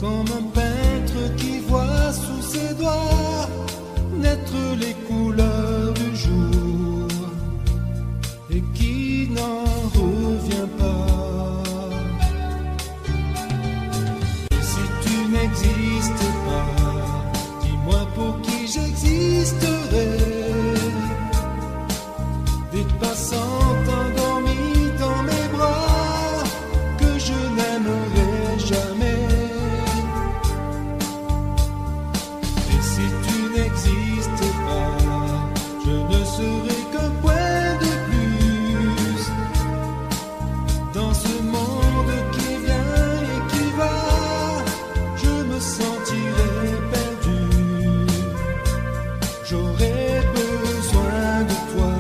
comme un peintre qui voit sous ses doigts naître les couleurs du jour et qui n'en revient pas. Et si tu n'existes pas, dis-moi pour qui j'existerais. Des passants endormis dans mes bras que je n'aimerais jamais. Et si tu n'existes pas, je ne serai qu'un point de plus dans ce monde qui vient et qui va. Je me sentirai perdu, j'aurais besoin de toi.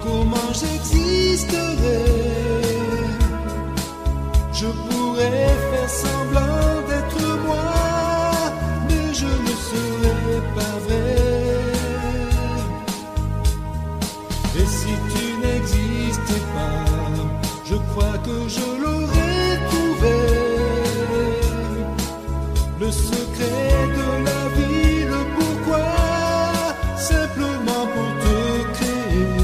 Comment j'existerais? Je pourrais faire semblant d'être moi, mais je ne serais pas vrai. Et si tu n'existais pas, je crois que je l'aurais trouvé. Le secret de la vie, le pourquoi, simplement pour te créer.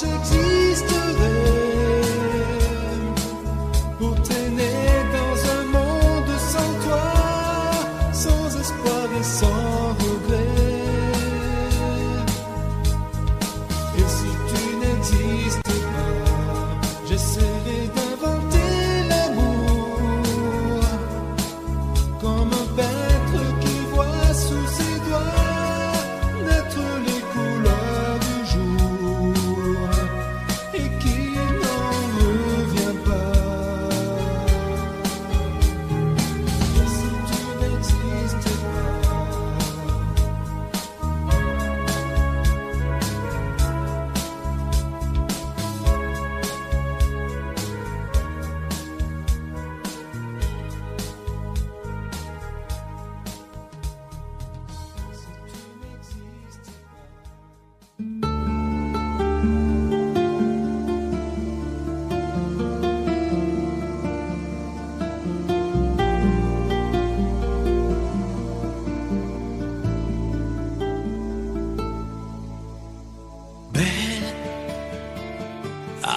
J'existerais pour traîner dans un monde sans toi, sans espoir et sans regret. Et si tu n'existes pas, j'essaierai d'inventer l'amour comme un peintre qui voit sous ses doigts naître les couleurs du jour et qui n'en revient pas. Et si tu n'existes pas,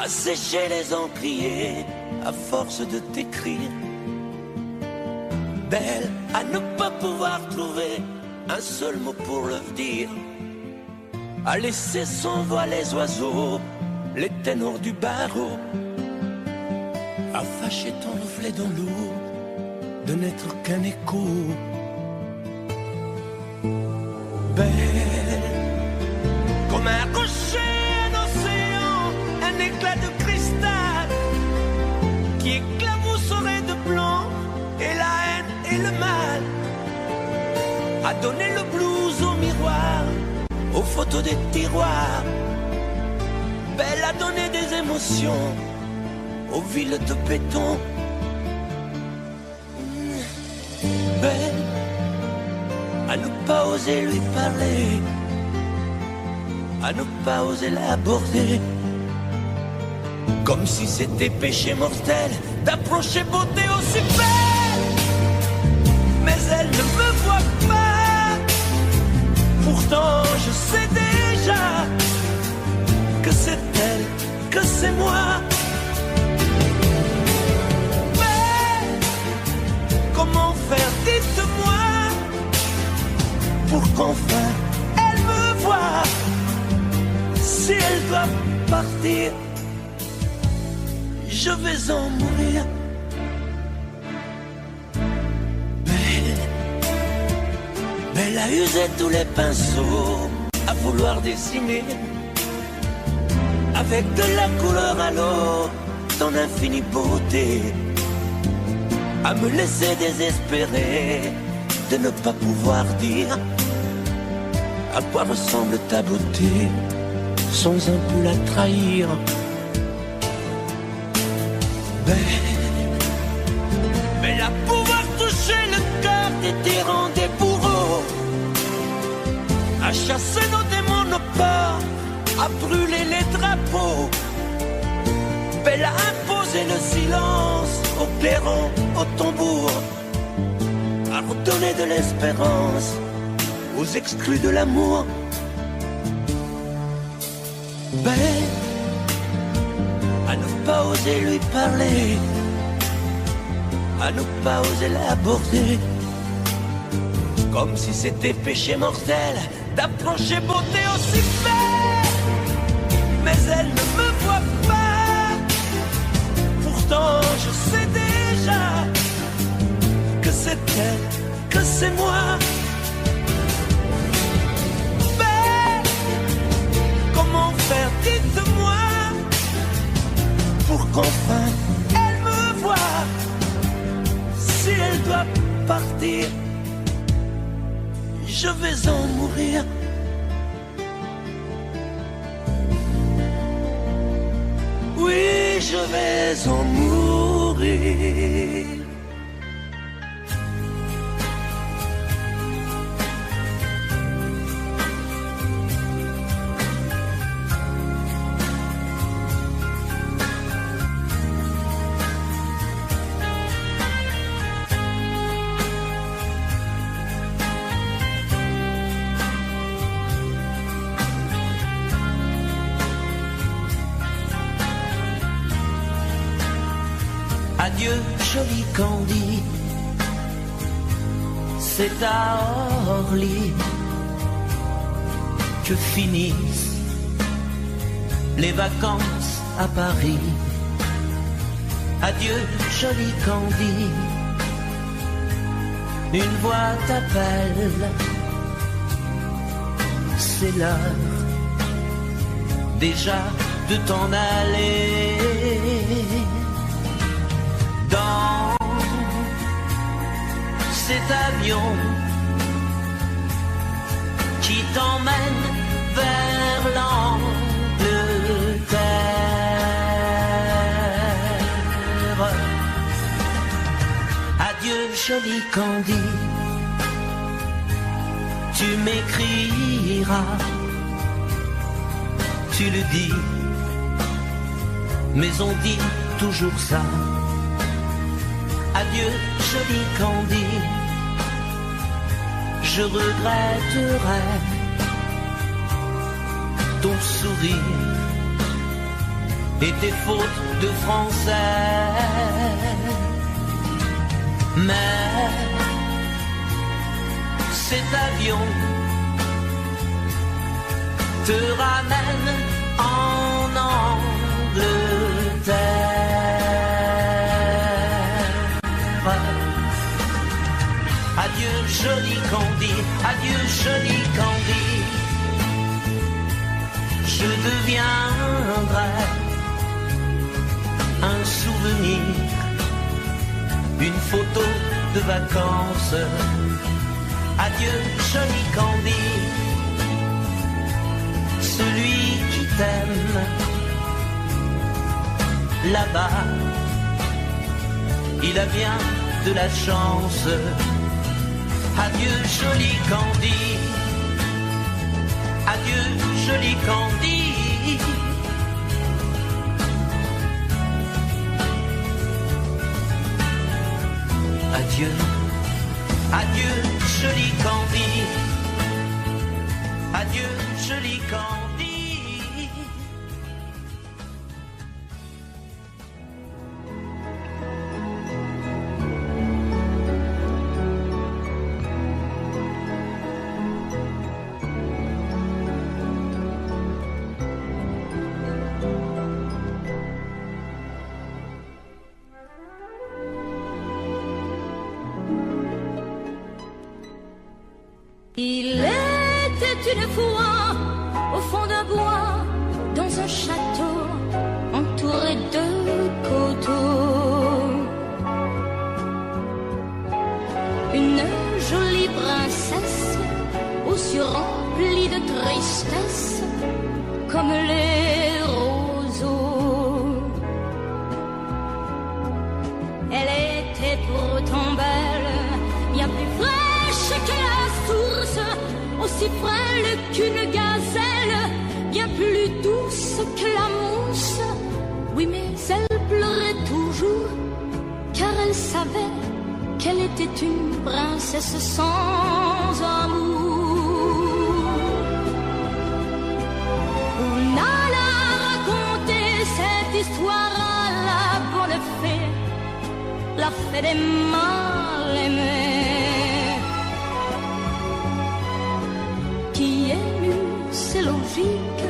Sécher les encriers à force de t'écrire. Belle à ne pas pouvoir trouver un seul mot pour le dire. À laisser s'envoler les oiseaux, les ténors du barreau. À fâcher ton reflet dans l'eau, de n'être qu'un écho. Belle comme un rocher, un éclat de cristal qui éclabousserait de blanc et la haine et le mal. A donné le blues au miroir, aux photos des tiroirs. Belle a donné des émotions aux villes de béton. Belle à ne pas oser lui parler, à ne pas oser l'aborder. Comme si c'était péché mortel d'approcher beauté aussi belle. Mais elle ne me voit pas. Pourtant je sais déjà que c'est elle, que c'est moi. Mais comment faire, dites-moi, pour qu'enfin elle me voie. Si elle doit partir, je vais en mourir. Belle a usé tous les pinceaux à vouloir dessiner, avec de la couleur à l'eau, ton infinie beauté, à me laisser désespérer de ne pas pouvoir dire à quoi ressemble ta beauté, sans un peu la trahir. Mais à pouvoir toucher le cœur des tyrans, des bourreaux, à chasser nos démons, nos peurs, à brûler les drapeaux, belle à imposer le silence au clairon, au tambour, à redonner de l'espérance aux exclus de l'amour. Belle à ne pas oser lui parler, à ne pas oser l'aborder, comme si c'était péché mortel d'approcher beauté aussi belle. Mais elle ne me voit pas, pourtant je sais déjà que c'est elle, que c'est moi. Mais comment faire, dites-moi, pour qu'enfin elle me voie. Si elle doit partir, je vais en mourir. Oui, je vais en mourir. Adieu, joli Candy, c'est à Orly que finissent les vacances à Paris. Adieu, joli Candy, une voix t'appelle, c'est l'heure déjà de t'en aller. Dans cet avion qui t'emmène vers l'Angleterre. Adieu, joli Candy, tu m'écriras, tu le dis, mais on dit toujours ça. Adieu, joli Candy, je regretterai ton sourire et tes fautes de français. Mais cet avion te ramène en Angleterre. Adieu, joli Candy, adieu, joli Candy, je deviendrai un souvenir, une photo de vacances. Adieu, joli Candy, celui qui t'aime là-bas, il a bien de la chance. Adieu, joli Candy, adieu, joli Candy. Adieu, adieu, joli Candy, adieu, joli Candy. Il était une fois au fond d'un bois, dans un château qu'une gazelle, bien plus douce que la mousse. Oui, mais elle pleurait toujours, car elle savait qu'elle était une princesse sans amour. On alla raconter cette histoire à la bonne fée, la fée des mal aimés, qui émue, c'est logique,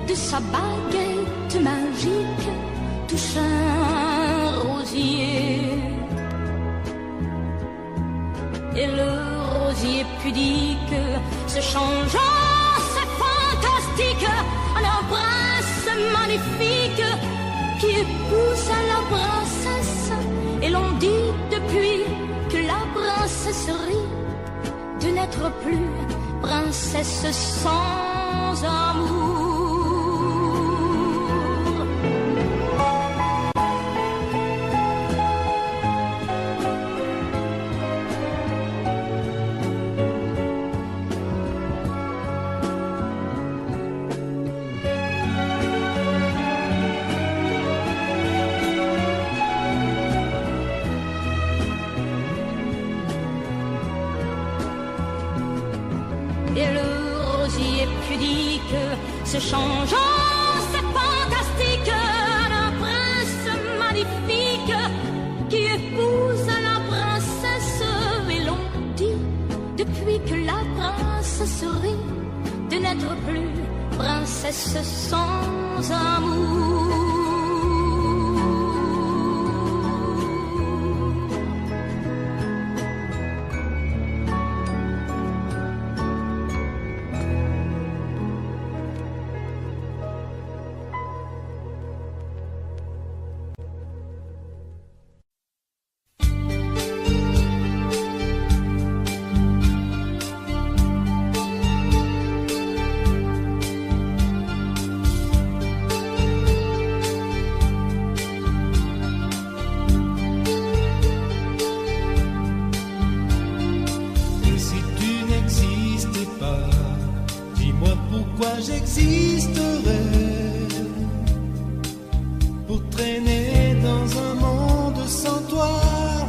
de sa baguette magique touche un rosier. Et le rosier pudique se changeant, c'est fantastique, en un prince magnifique qui épouse la princesse. Et l'on dit depuis que la princesserie de n'être plus princesse sans amour. Se changeant, c'est fantastique, un prince magnifique qui épouse la princesse. Et l'on dit depuis que la princesserie de n'être plus princesse sans amour. Pour traîner dans un monde sans toi.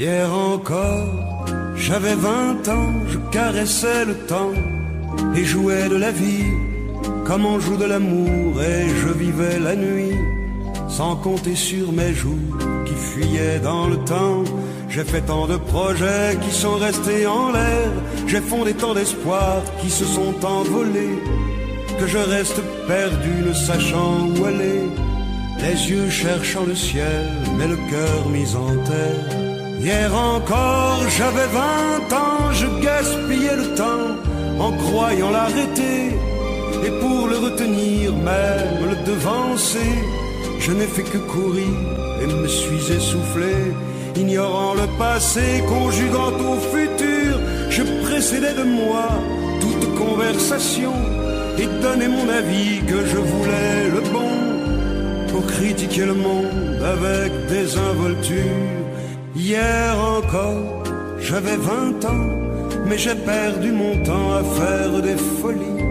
Hier encore, j'avais 20 ans, je caressais le temps et jouais de la vie comme on joue de l'amour, et je vivais la nuit sans compter sur mes jours qui fuyaient dans le temps. J'ai fait tant de projets qui sont restés en l'air, j'ai fondé tant d'espoirs qui se sont envolés, que je reste perdu ne sachant où aller, les yeux cherchant le ciel mais le cœur mis en terre. Hier encore j'avais 20 ans, je gaspillais le temps en croyant l'arrêter, et pour le retenir, même le devancer, je n'ai fait que courir et me suis essoufflé. Ignorant le passé, conjuguant au futur, je précédais de moi toute conversation et donnais mon avis que je voulais le bon, pour critiquer le monde avec désinvolture. Hier encore, j'avais 20 ans, mais j'ai perdu mon temps à faire des folies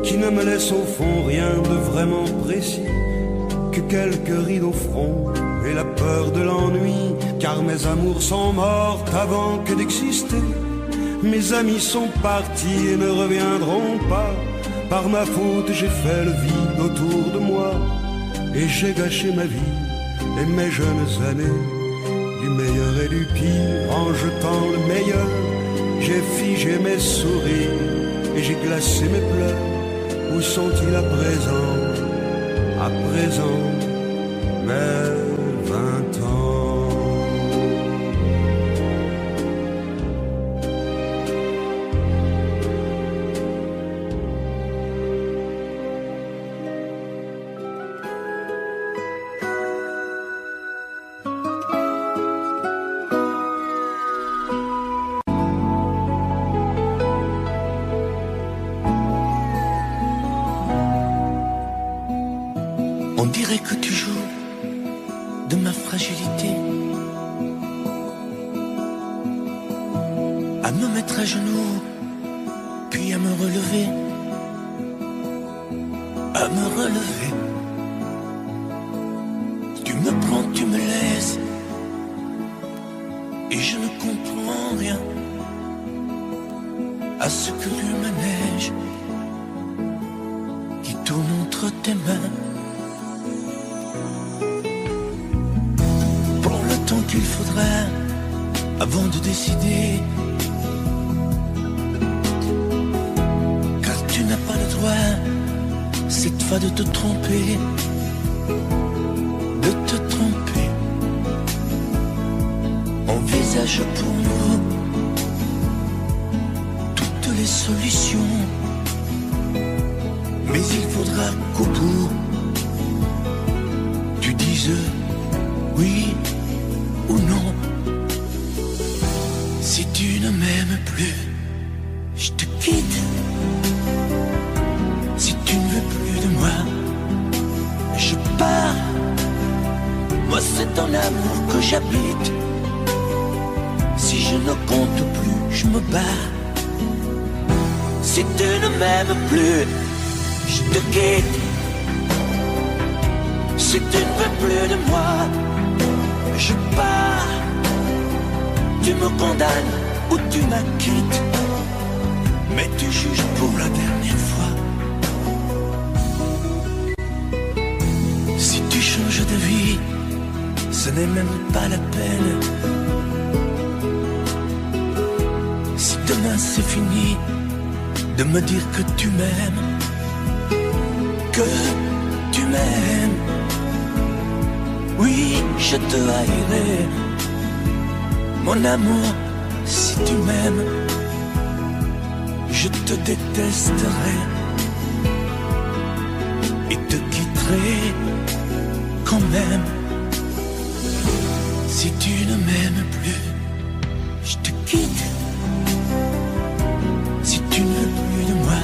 qui ne me laissent au fond rien de vraiment précis, que quelques rides au front et la peur de l'ennui, car mes amours sont mortes avant que d'exister. Mes amis sont partis et ne reviendront pas. Par ma faute j'ai fait le vide autour de moi, et j'ai gâché ma vie et mes jeunes années, du meilleur et du pire en jetant le meilleur. J'ai figé mes sourires et j'ai glacé mes pleurs. Où sont-ils à présent? À présent, mes 20 ans. On dirait que tu joues de ma fragilité, à me mettre à genoux, puis à me relever, à me relever. Tu me prends, tu me laisses, et je ne comprends rien à ce que le manège qui tourne entre tes mains. Qu'il faudra avant de décider, car tu n'as pas le droit cette fois de te tromper, de te tromper. Envisage pour nous toutes les solutions, mais il faudra qu'au bout tu dises oui ou non. Si tu ne m'aimes plus, je te quitte. Si tu ne veux plus de moi, je pars. Moi c'est ton amour que j'habite. Si je ne compte plus, je me bats. Si tu ne m'aimes plus, je te quitte. Si tu ne veux plus de moi, je pars. Tu me condamnes ou tu m'acquittes, mais tu juges pour la dernière fois. Si tu changes de vie, ce n'est même pas la peine. Si demain c'est fini de me dire que tu m'aimes, que tu m'aimes, oui, je te haïrai, mon amour. Si tu m'aimes, je te détesterai et te quitterai quand même. Si tu ne m'aimes plus, je te quitte. Si tu ne veux plus de moi,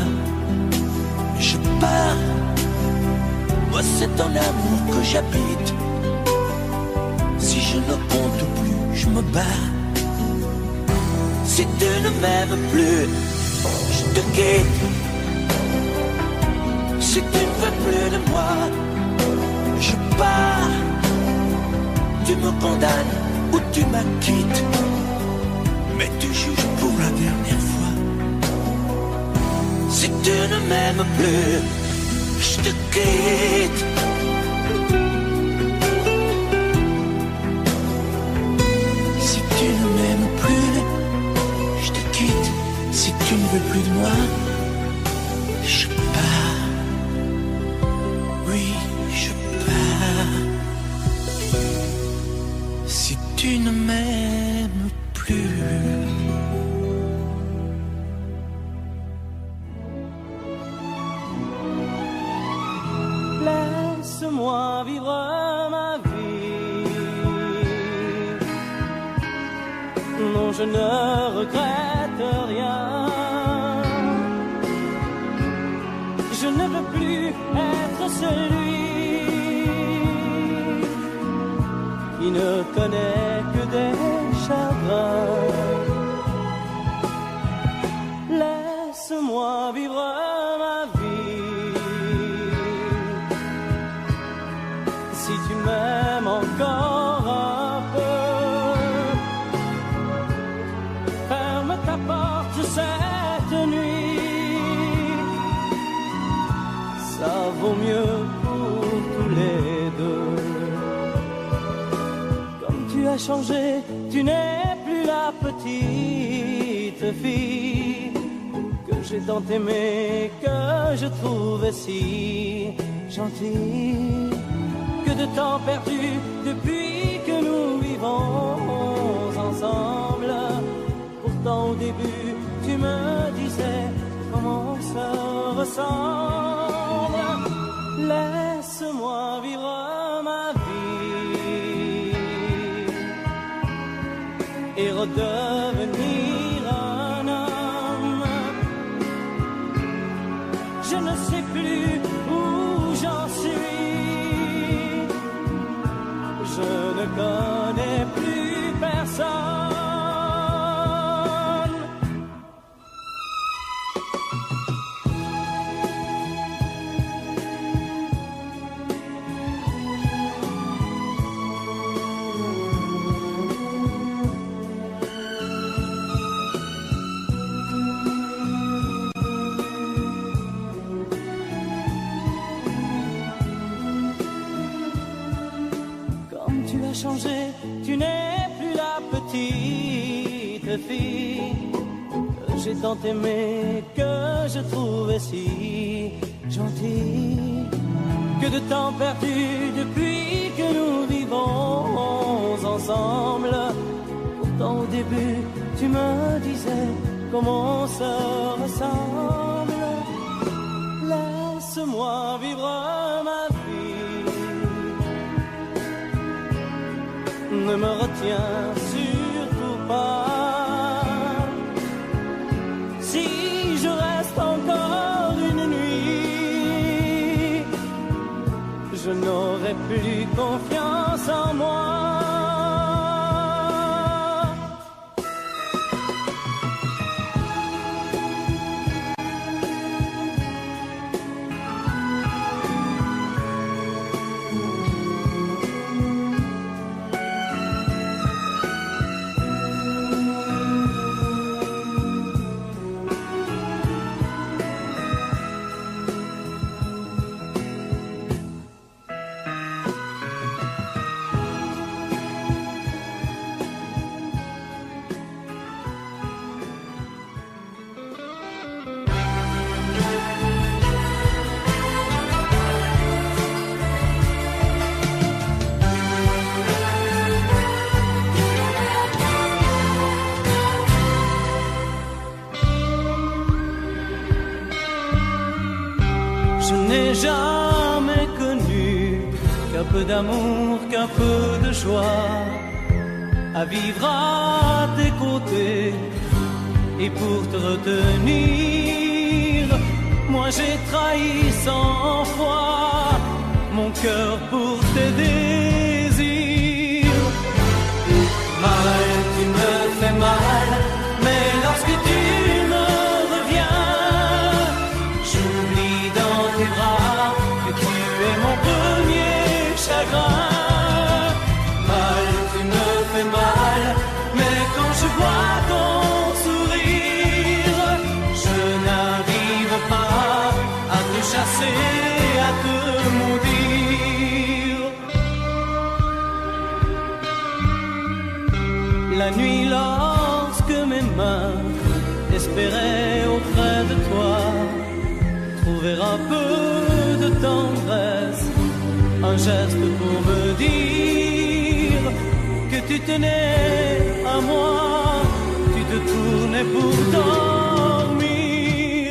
je pars. Moi c'est ton amour que j'habite. Si je ne compte plus, je me bats. Si tu ne m'aimes plus, je te quitte. Si tu ne veux plus de moi, je pars. Tu me condamnes où tu m'acquittes, mais tu juges pour la dernière fois. Si tu ne m'aimes plus, je te quitte. Si tu ne m'aimes plus, je te quitte. Si tu ne veux plus de moi, je pars. Oui, je pars. Si tu ne m'aimes plus. Laisse-moi vivre ma vie. Non, je ne regrette rien. Je ne veux plus être celui qui ne connaît que des chagrins. Laisse-moi vivre ma vie. Si tu m'aimes encore un peu, ferme ta porte cette nuit. Ça vaut mieux pour tous les deux. Comme tu as changé, tu n'es plus la petite fille que j'ai tant aimée, que je trouvais si gentille. Que de temps perdu depuis que nous vivons ensemble. Pourtant au début tu me disais comment on se ressemble. Laisse-moi vivre ma vie et redevenir un homme. Je ne sais plus où j'en suis. Je ne connais plus personne. Changé, tu n'es plus la petite fille que j'ai tant aimée, que je trouvais si gentille. Que de temps perdu depuis que nous vivons ensemble. Pourtant au début tu me disais comment on se ressemble. Laisse-moi vivre ma vie. Ne me retiens surtout pas. Si je reste encore une nuit, je n'aurai plus confiance en moi. Je n'ai jamais connu qu'un peu d'amour, qu'un peu de joie, à vivre à tes côtés. Et pour te retenir, moi j'ai trahi 100 fois mon cœur pour tes désirs. Mal, tu me fais mal, mais lorsque tu me reviens, j'oublie dans tes bras que tu es mon premier chagrin. Mal, tu me fais mal. La nuit lorsque mes mains espéraient auprès de toi trouver un peu de tendresse, un geste pour me dire que tu tenais à moi, tu te tournais pour dormir.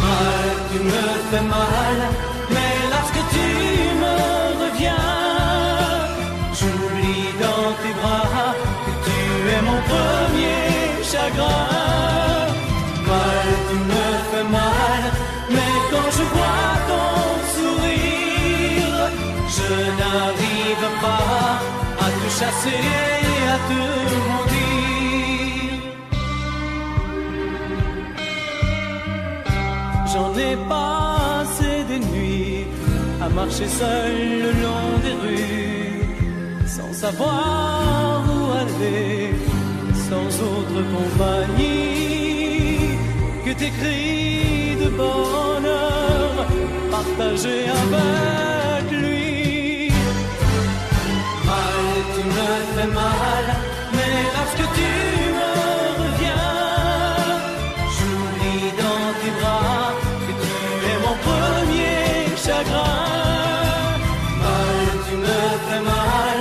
Mal, tu me fais mal, mais lorsque tu me reviens, j'oublie dans tes bras que tu es mon premier chagrin. Mal, tu me fais mal, mais quand je vois ton sourire, je n'arrive pas à te chasser et à te maudire. J'en ai passé des nuits à marcher seul le long des rues, sans savoir où aller, sans autre compagnie que tes cris de bonheur partagés avec lui. Mal, tu me fais mal, mais lorsque tu me reviens, j'oublie dans tes bras que tu es mon premier chagrin. Mal, tu me fais mal,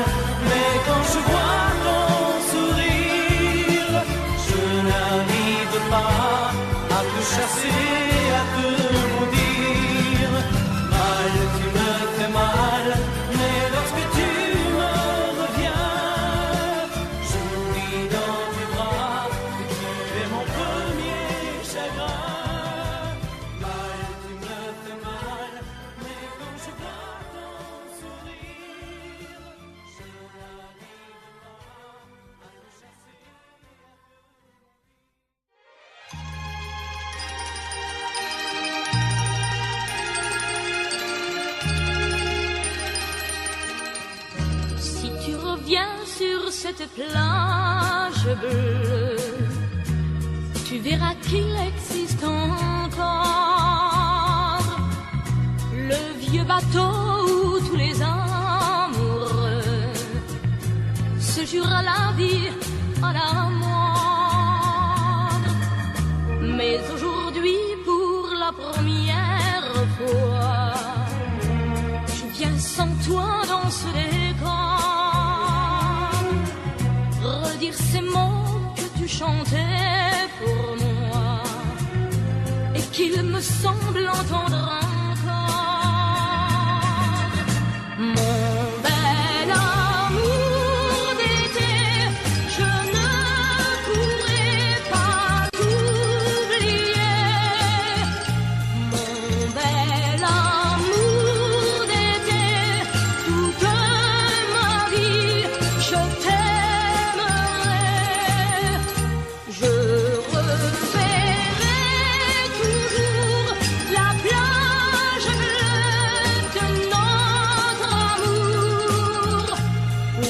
mais quand je vois ton sourire, je n'arrive pas à te chasser, à te maudire. Mal, tu me fais mal, mais lorsque tu me reviens, j'oublie dans tes bras que tu es mon premier chagrin. Mal, tu me fais mal, mais quand je vois ton sourire, je n'arrive pas à te chasser. Si tu reviens sur cette plage bleue, tu verras qu'il existe encore le vieux bateau où tous les amoureux se jurent la vie à la mort. Mais aujourd'hui, pour la première fois, je viens sans toi dans ce décor, redire ces mots que tu chantais pour moi et qu'il me semble entendre encore. Mon bel amour d'été, je ne pourrai pas t'oublier. Mon bel amour d'été, toute ma vie, je t'aimerai. Je reverrai toujours la plage bleue de notre amour, où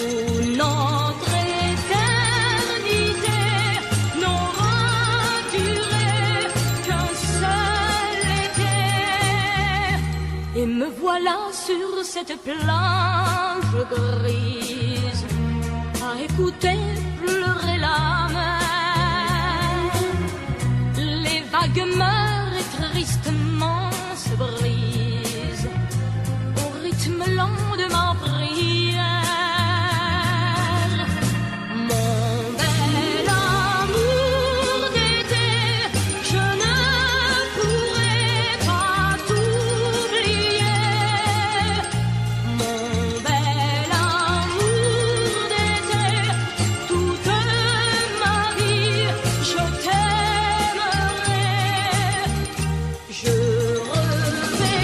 notre éternité n'aura duré qu'un seul été. Et me voilà sur cette plage grise, à écouter pleurer la mer. Les vagues meurent et tristement se brisent au rythme lent de ma prière. Mon bel amour d'été, je ne pourrai pas t'oublier. Mon bel amour d'été, toute ma vie, je t'aimerai. Je reverrai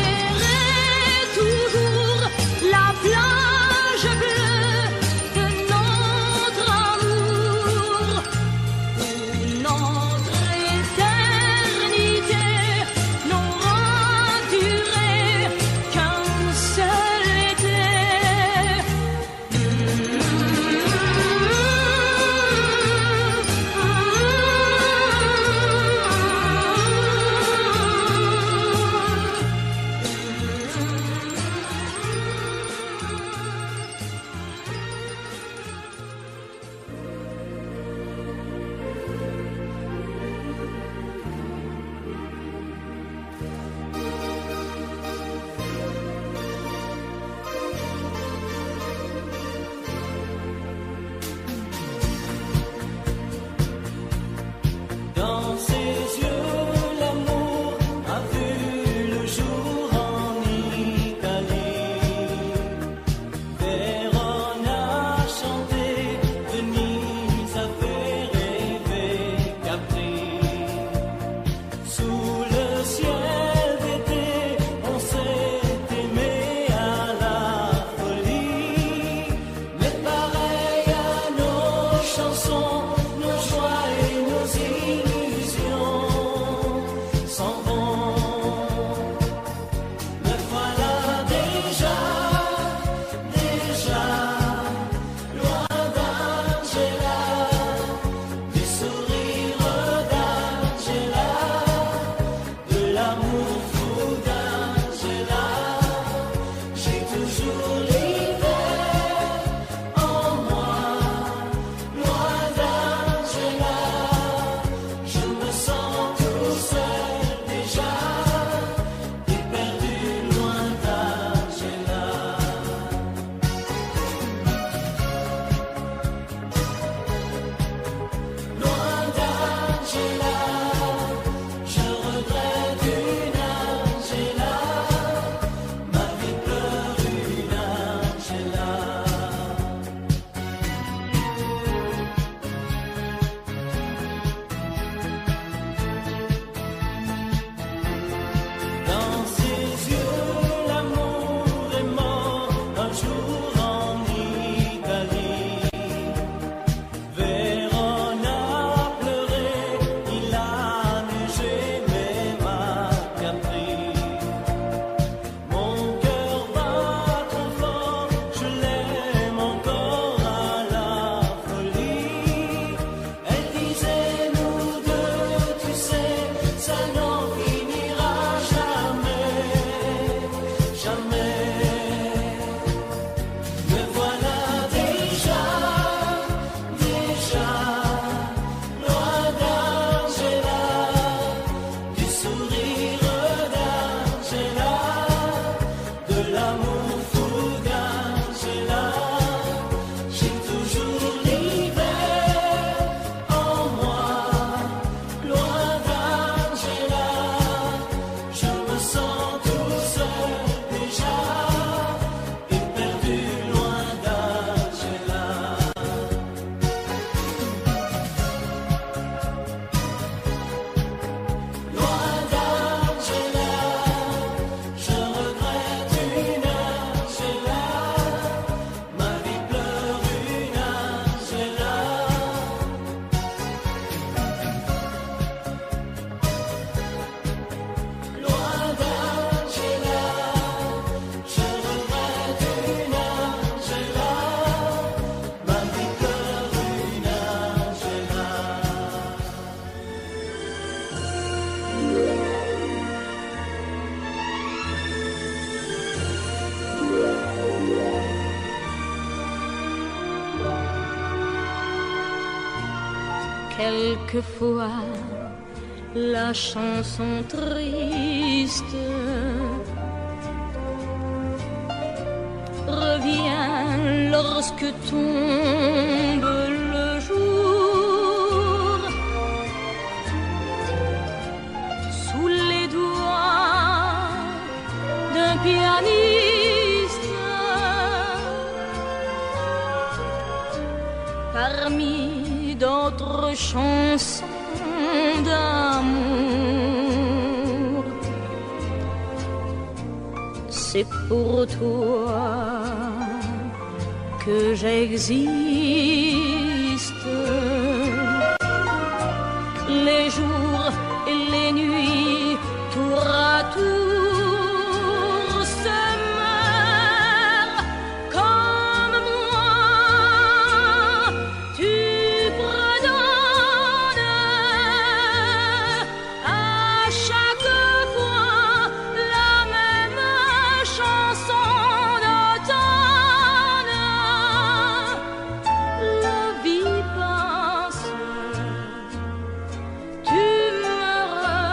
Quelquefois, la chanson triste revient lorsque tombe le jour sous les doigts d'un pianiste. Parmi d'autres chansons d'amour, c'est pour toi que j'existe. Les jours et les nuits, tour à tour, se meurent comme moi. Tu fredonnes à chaque fois la même chanson d'automne. La vie passe, tu me reviendras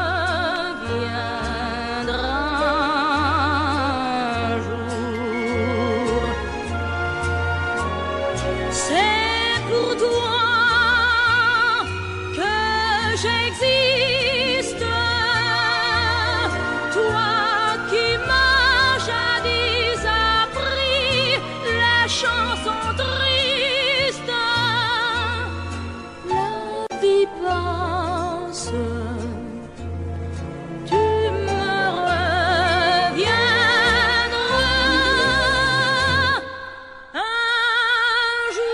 un jour. C'est pour toi que j'existe, toi qui m'as jadis appris la chanson triste. La vie passe, tu me reviendras un jour.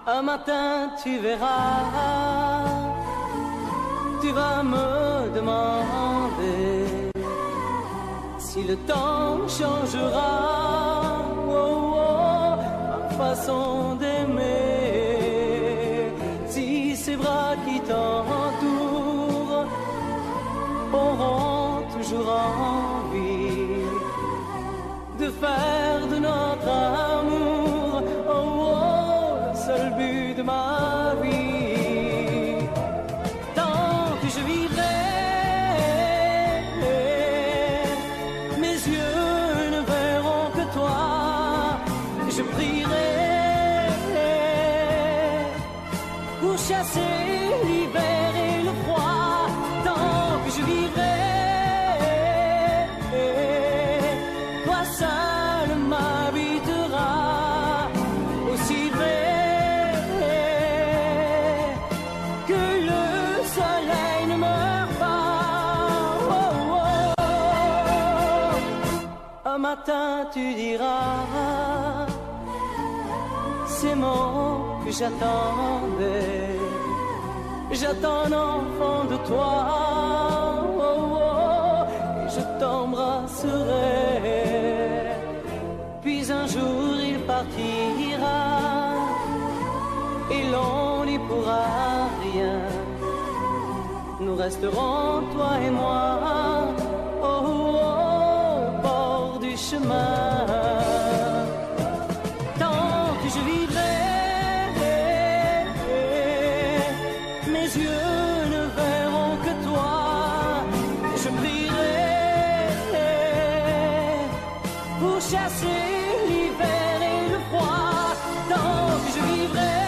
Un matin tu verras, tu vas me demander si le temps changera ma façon d'aimer, si ces bras qui t'entourent auront toujours envie de faire de notre amour le seul but de ma vie. Tant que je vivrai, mes yeux ne verront que toi. Je prierai pour chasser l'hiver et le froid. Tant que je vivrai, toi seul m'habiteras. Aussi vrai que le soleil ne meurt pas. Un matin tu diras ces mots que j'attendais. J'attends un enfant de toi, et je t'embrasserai. Puis un jour il partira, et l'on n'y pourra rien. Nous resterons, toi et moi, au bord du chemin. Tant que je vivrai, mes yeux ne verront que toi. Je prierai pour chasser l'hiver et le froid. Tant que je vivrai,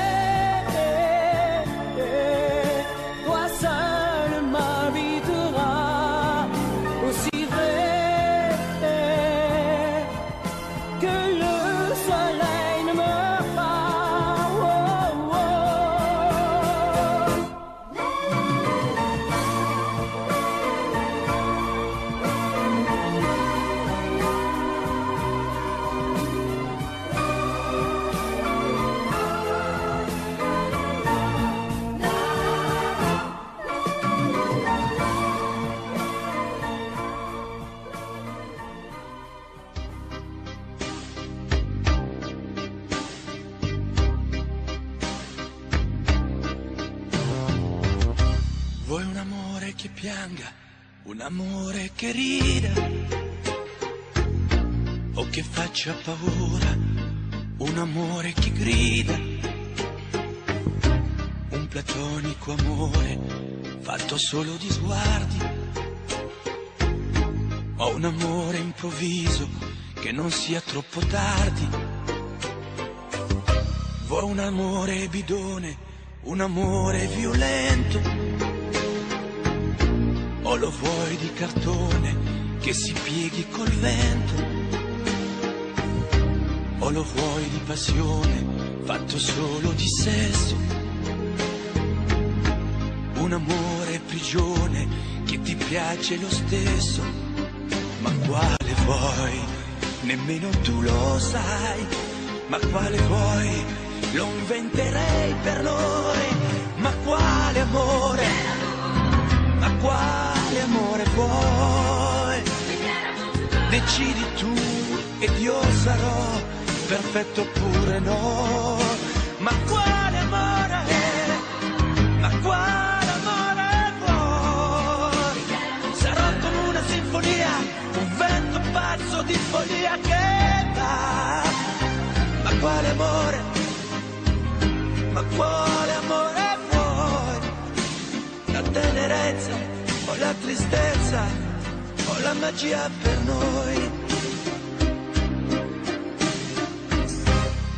toi seul m'habiteras. Aussi vrai que le soleil ne meurt pas. Vuoi un amore che pianga, un amore che rida, o che faccia paura, un amore che grida, un platonico amore fatto solo di sguardi, o un amore improvviso che non sia troppo tardi. Vuoi un amore bidone, un amore violento, o lo vuoi di cartone che si pieghi col vento, o lo vuoi di passione fatto solo di sesso, un amore prigione che ti piace lo stesso. Ma quale vuoi? Nemmeno tu lo sai. Ma quale vuoi? Lo inventerei per noi. Ma quale amore? Ma quale amore vuoi? Decidi tu ed io sarò perfetto oppure no. Ma quale amore? Ma quale amore vuoi? Sarò come una sinfonia, un vento pazzo di follia che va. Ma quale amore? Ma quale amore vuoi? La tenerezza o la tristezza o la magia per noi?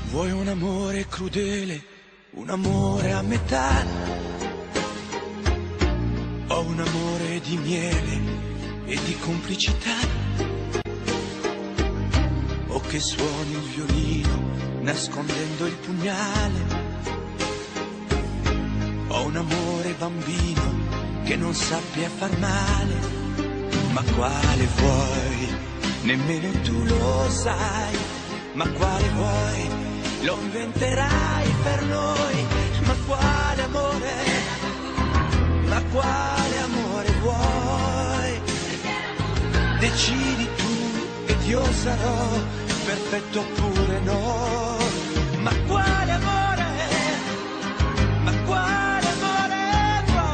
Vuoi un amore crudele, un amore a metà, o un amore di miele e di complicità, o che suoni il violino nascondendo il pugnale, o un amore bambino che non sappia far male. Ma quale vuoi? Nemmeno tu lo sai. Ma quale vuoi? Lo inventerai per noi. Ma quale amore? Ma quale amore vuoi? Decidi tu ed io sarò perfetto oppure no. Ma quale amore? Ma quale amore vuoi?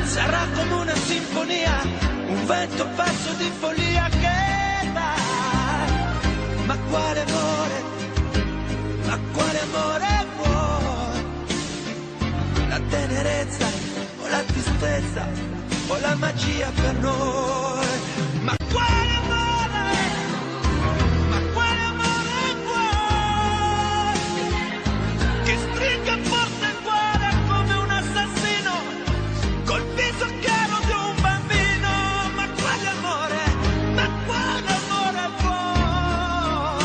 Sarà come una sinfonia, un vento pazzo di follia che va. Ma quale amore? Ma quale amore vuoi? La tenerezza o la tristezza o la magia per noi? Ma quale amore? Ma quale amore vuoi? Che stringa forte il cuore come un assassino col viso chiaro di un bambino. Ma quale amore? Ma quale amore vuoi?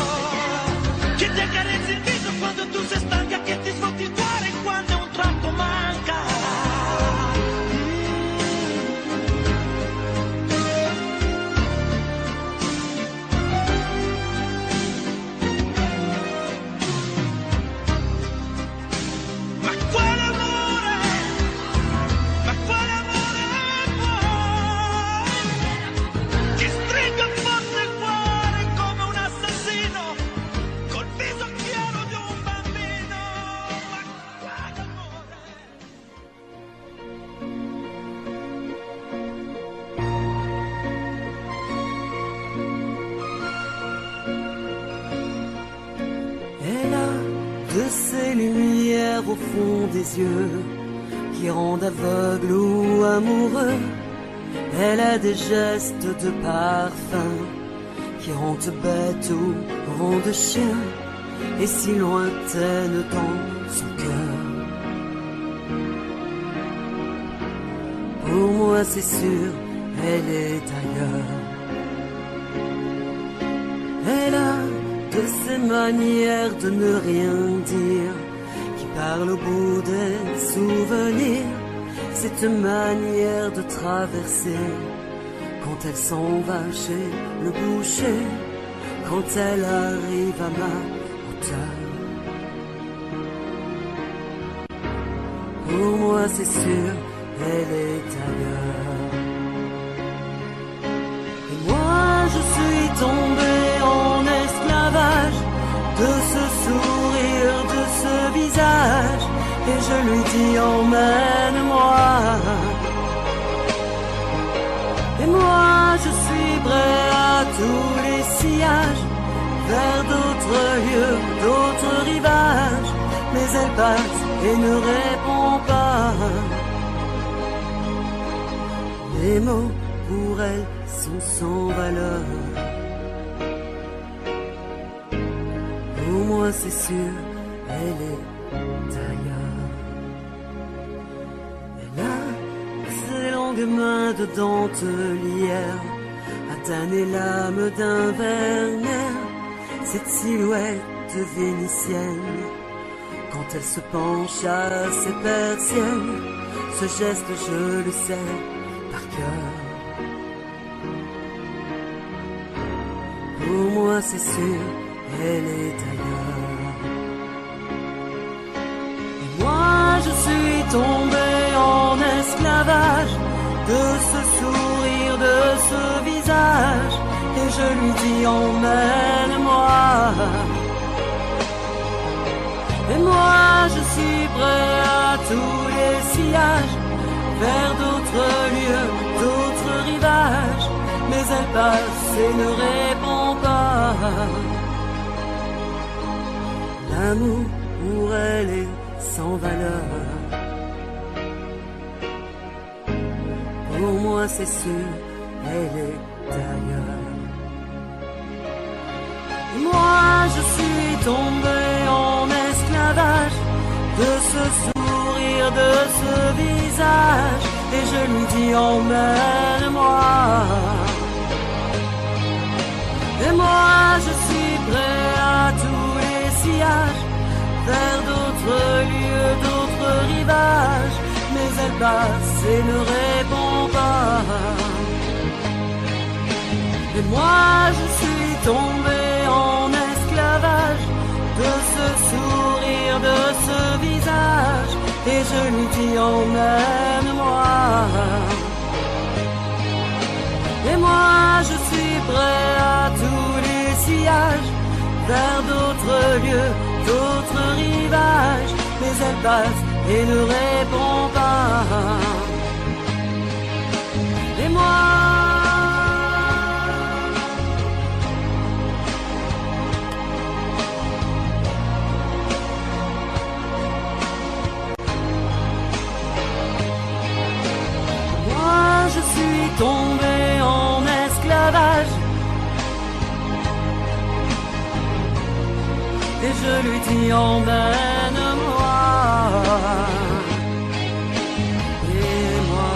Che ti accarezzi il viso quando tu sei stanca, che ti sfotti il cuore quando un tratto manca. Ma quale amore? Ma quale amore vuoi? Che stringa forte il cuore come un assassino col viso chiaro di un bambino. Ma quale amore? Elle a de ces lumières au fond des yeux qui rendent aveugle ou amoureux. Elle a des gestes de parfum qui rendent bête ou rendent chien, et si lointaine dans son cœur. Pour moi c'est sûr, elle est ailleurs. Elle a de ces manières de ne rien dire qui parlent au bout des souvenirs. Cette manière de traverser quand elle s'en va chez le boucher, quand elle arrive à ma hauteur. Pour moi c'est sûr, elle est ailleurs. Et moi je suis tombé en esclavage de ce sourire, de ce visage et je lui dis emmène-moi. Et moi je suis prêt à tous les sillages, vers d'autres lieux, d'autres rivages, mais elle passe et ne répond pas. Les mots pour elle sont sans valeur. Pour moi c'est sûr, elle est ailleurs. Elle a ses longues mains de dentelière à tanner l'âme d'un Werner. Cette silhouette vénitienne, quand elle se penche à ses persiennes, ce geste je le sais par cœur. Pour moi c'est sûr, elle est ailleurs. Et moi je suis tombé en esclavage de ce sourire, de ce visage, et je lui dis emmène-moi. Et moi je suis prêt à tous les sillages, vers d'autres lieux, d'autres rivages, mais elle passe et ne répond pas. L'amour pour elle est sans valeur. Pour moi c'est sûr, elle est ailleurs. Moi je suis tombé en esclavage de ce sourire, de ce visage, et je lui dis emmène-moi. Et moi je suis prêt à tous les sillages, vers d'autres lieux, d'autres rivages, mais elle passe et ne répond pas. Et moi je suis tombé en esclavage de ce sourire, de ce visage, et je lui dis emmène-moi. Et moi je suis prêt à tous les sillages, vers d'autres lieux, d'autres rivages, mais elle passe et ne répond pas. Et moi je suis tombé en esclavage, et je lui dis emmène-moi. Et moi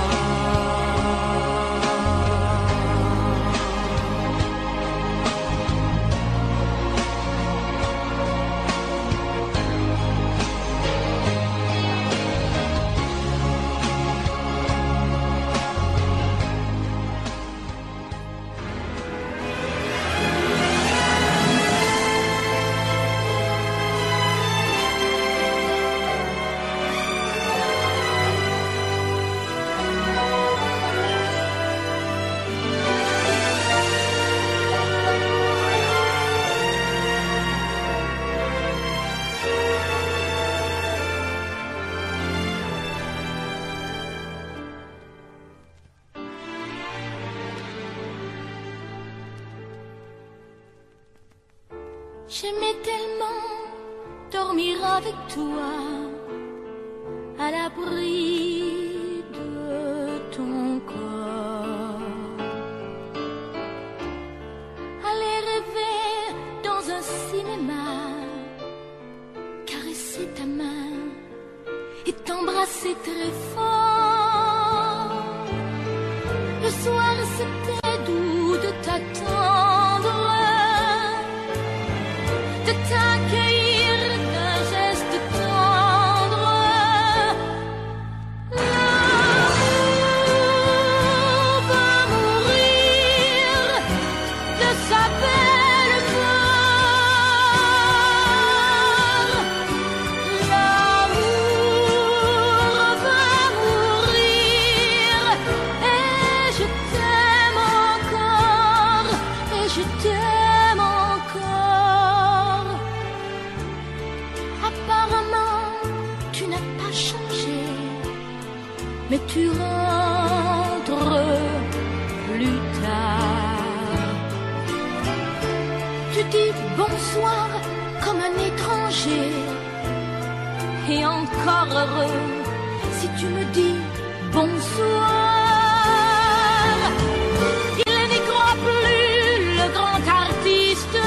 j'aimais tellement dormir avec toi, à l'abri de ton corps, aller rêver dans un cinéma, caresser ta main et t'embrasser très fort. Le soir c'était doux de t'attendre, de t'accueillir d'un geste tendre. L'amour va mourir de sa belle mort. L'amour va mourir, et je t'aime encore, et je t'aime encore. mais tu rentres plus tard. Tu dis bonsoir comme un étranger, et encore heureux si tu me dis bonsoir. Il n'y croit plus, le grand artiste.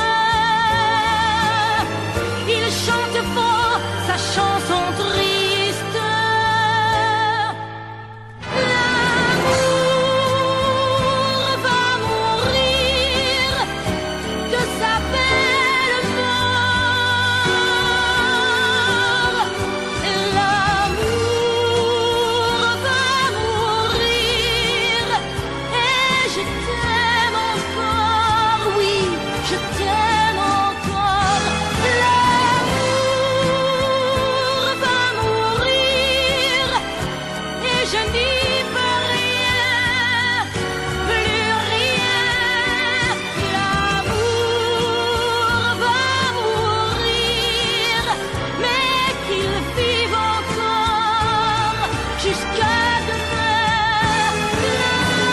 Il chante fort sa chanson triste. L'amour va mourir de sa belle mort. L'amour va mourir et je t'aime encore, oui, je t'aime encore. L'amour va mourir et je n'y peux rien, plus rien. L'amour va mourir, mais qu'il vive encore jusqu'à demain.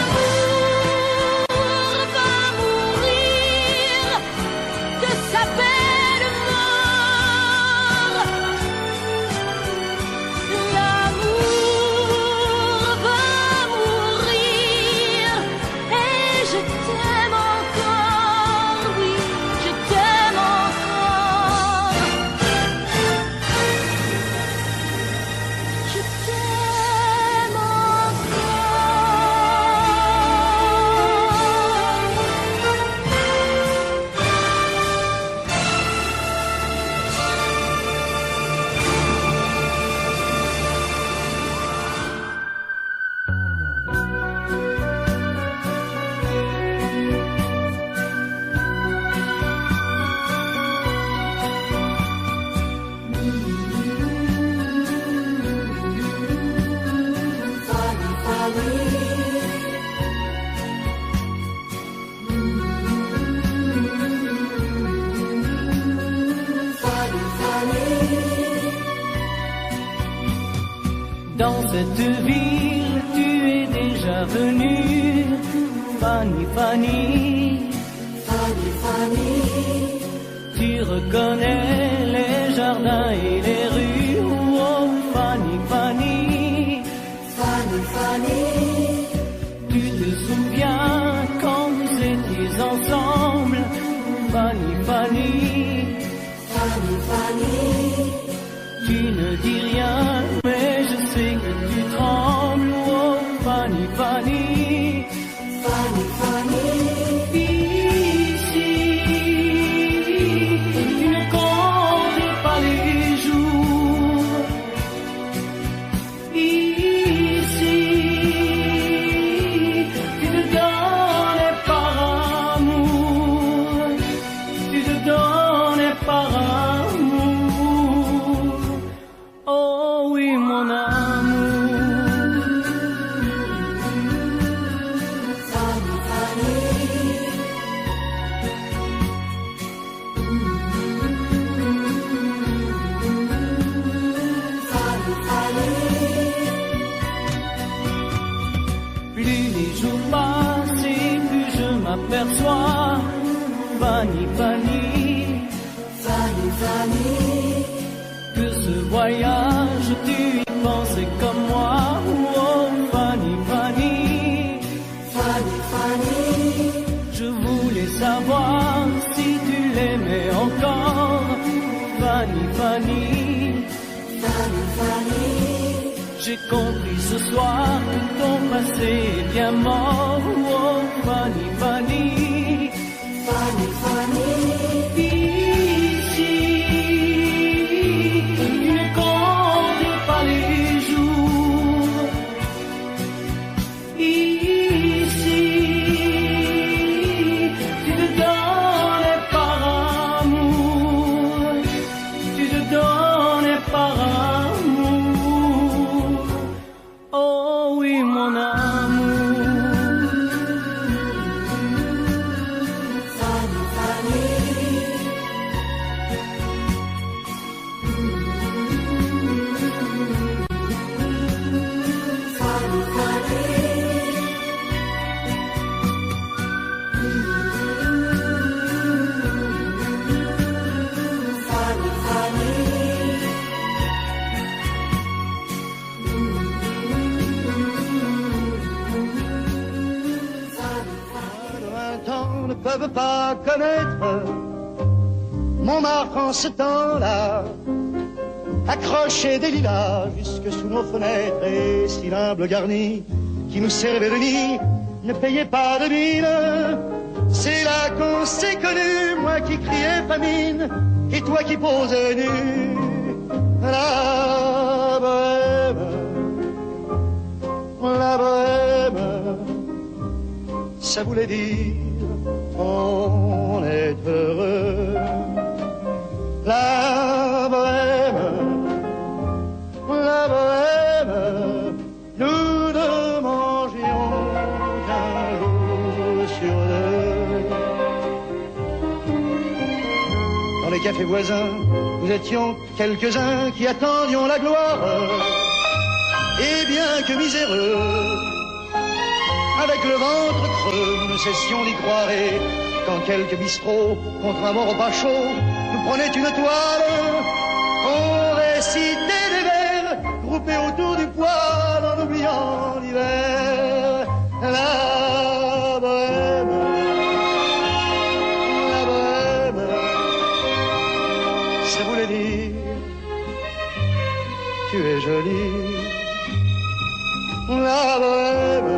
L'amour va mourir de sa belle mort. L'amour va mourir et je t'aime encore, oui, je t'aime encore. Je t'aime Dans cette ville, tu es déjà venue, Fanny, Fanny. Fanny, Fanny, Tu reconnais les jardins et les rues, oh Fanny, Fanny. Fanny, Fanny, Tu te souviens quand vous étiez ensemble, Fanny, Fanny. Fanny, Fanny, Tu ne dis rien, mais je sais que tu trembles, oh Fanny, Fanny. Fanny, Fanny, Ici, tu ne comptes pas les jours. Ici, tu te donnes par amour. Tu te donnes par amour. Oh oui, mon amour. Fanny, Fanny, Fanny, Fanny, Plus les jours passent et plus je m'aperçois, Fanny, Fanny, Fanny, Fanny, que ce voyage tu y pensais comme moi, oh Fanny, Fanny. Fanny, Fanny, Je voulais savoir si tu l'aimais encore, Fanny, Fanny. Fanny, Fanny, J'ai compris ce soir que ton passé est bien mort, oh Fanny, Fanny. Fanny, Fanny, Ici, tu ne comptes pas les jours. Ici, tu te donnes par amour. Tu te donnes par amour. Oh oui, mon amour. Fanny, Fanny, peuvent pas connaître Montmartre en ce temps-là, accroché des lilas jusque sous nos fenêtres, et si l'humble garni qui nous servait de nid ne payait pas de mine. C'est là qu'on s'est connus, moi qui criais famine et toi qui posais nu. La bohème, ça voulait dire on est heureux. La bohème, nous ne mangions qu'un jour sur deux. Dans les cafés voisins, nous étions quelques-uns qui attendions la gloire. Et bien que miséreux, avec le ventre creux, nous ne cessions d'y croire. Et quand quelques bistrots, contre un bon repas chaud, nous prenaient une toile, on récitait des vers groupés autour du poêle en oubliant l'hiver. La bohème, ça voulait dire tu es jolie. La bohème,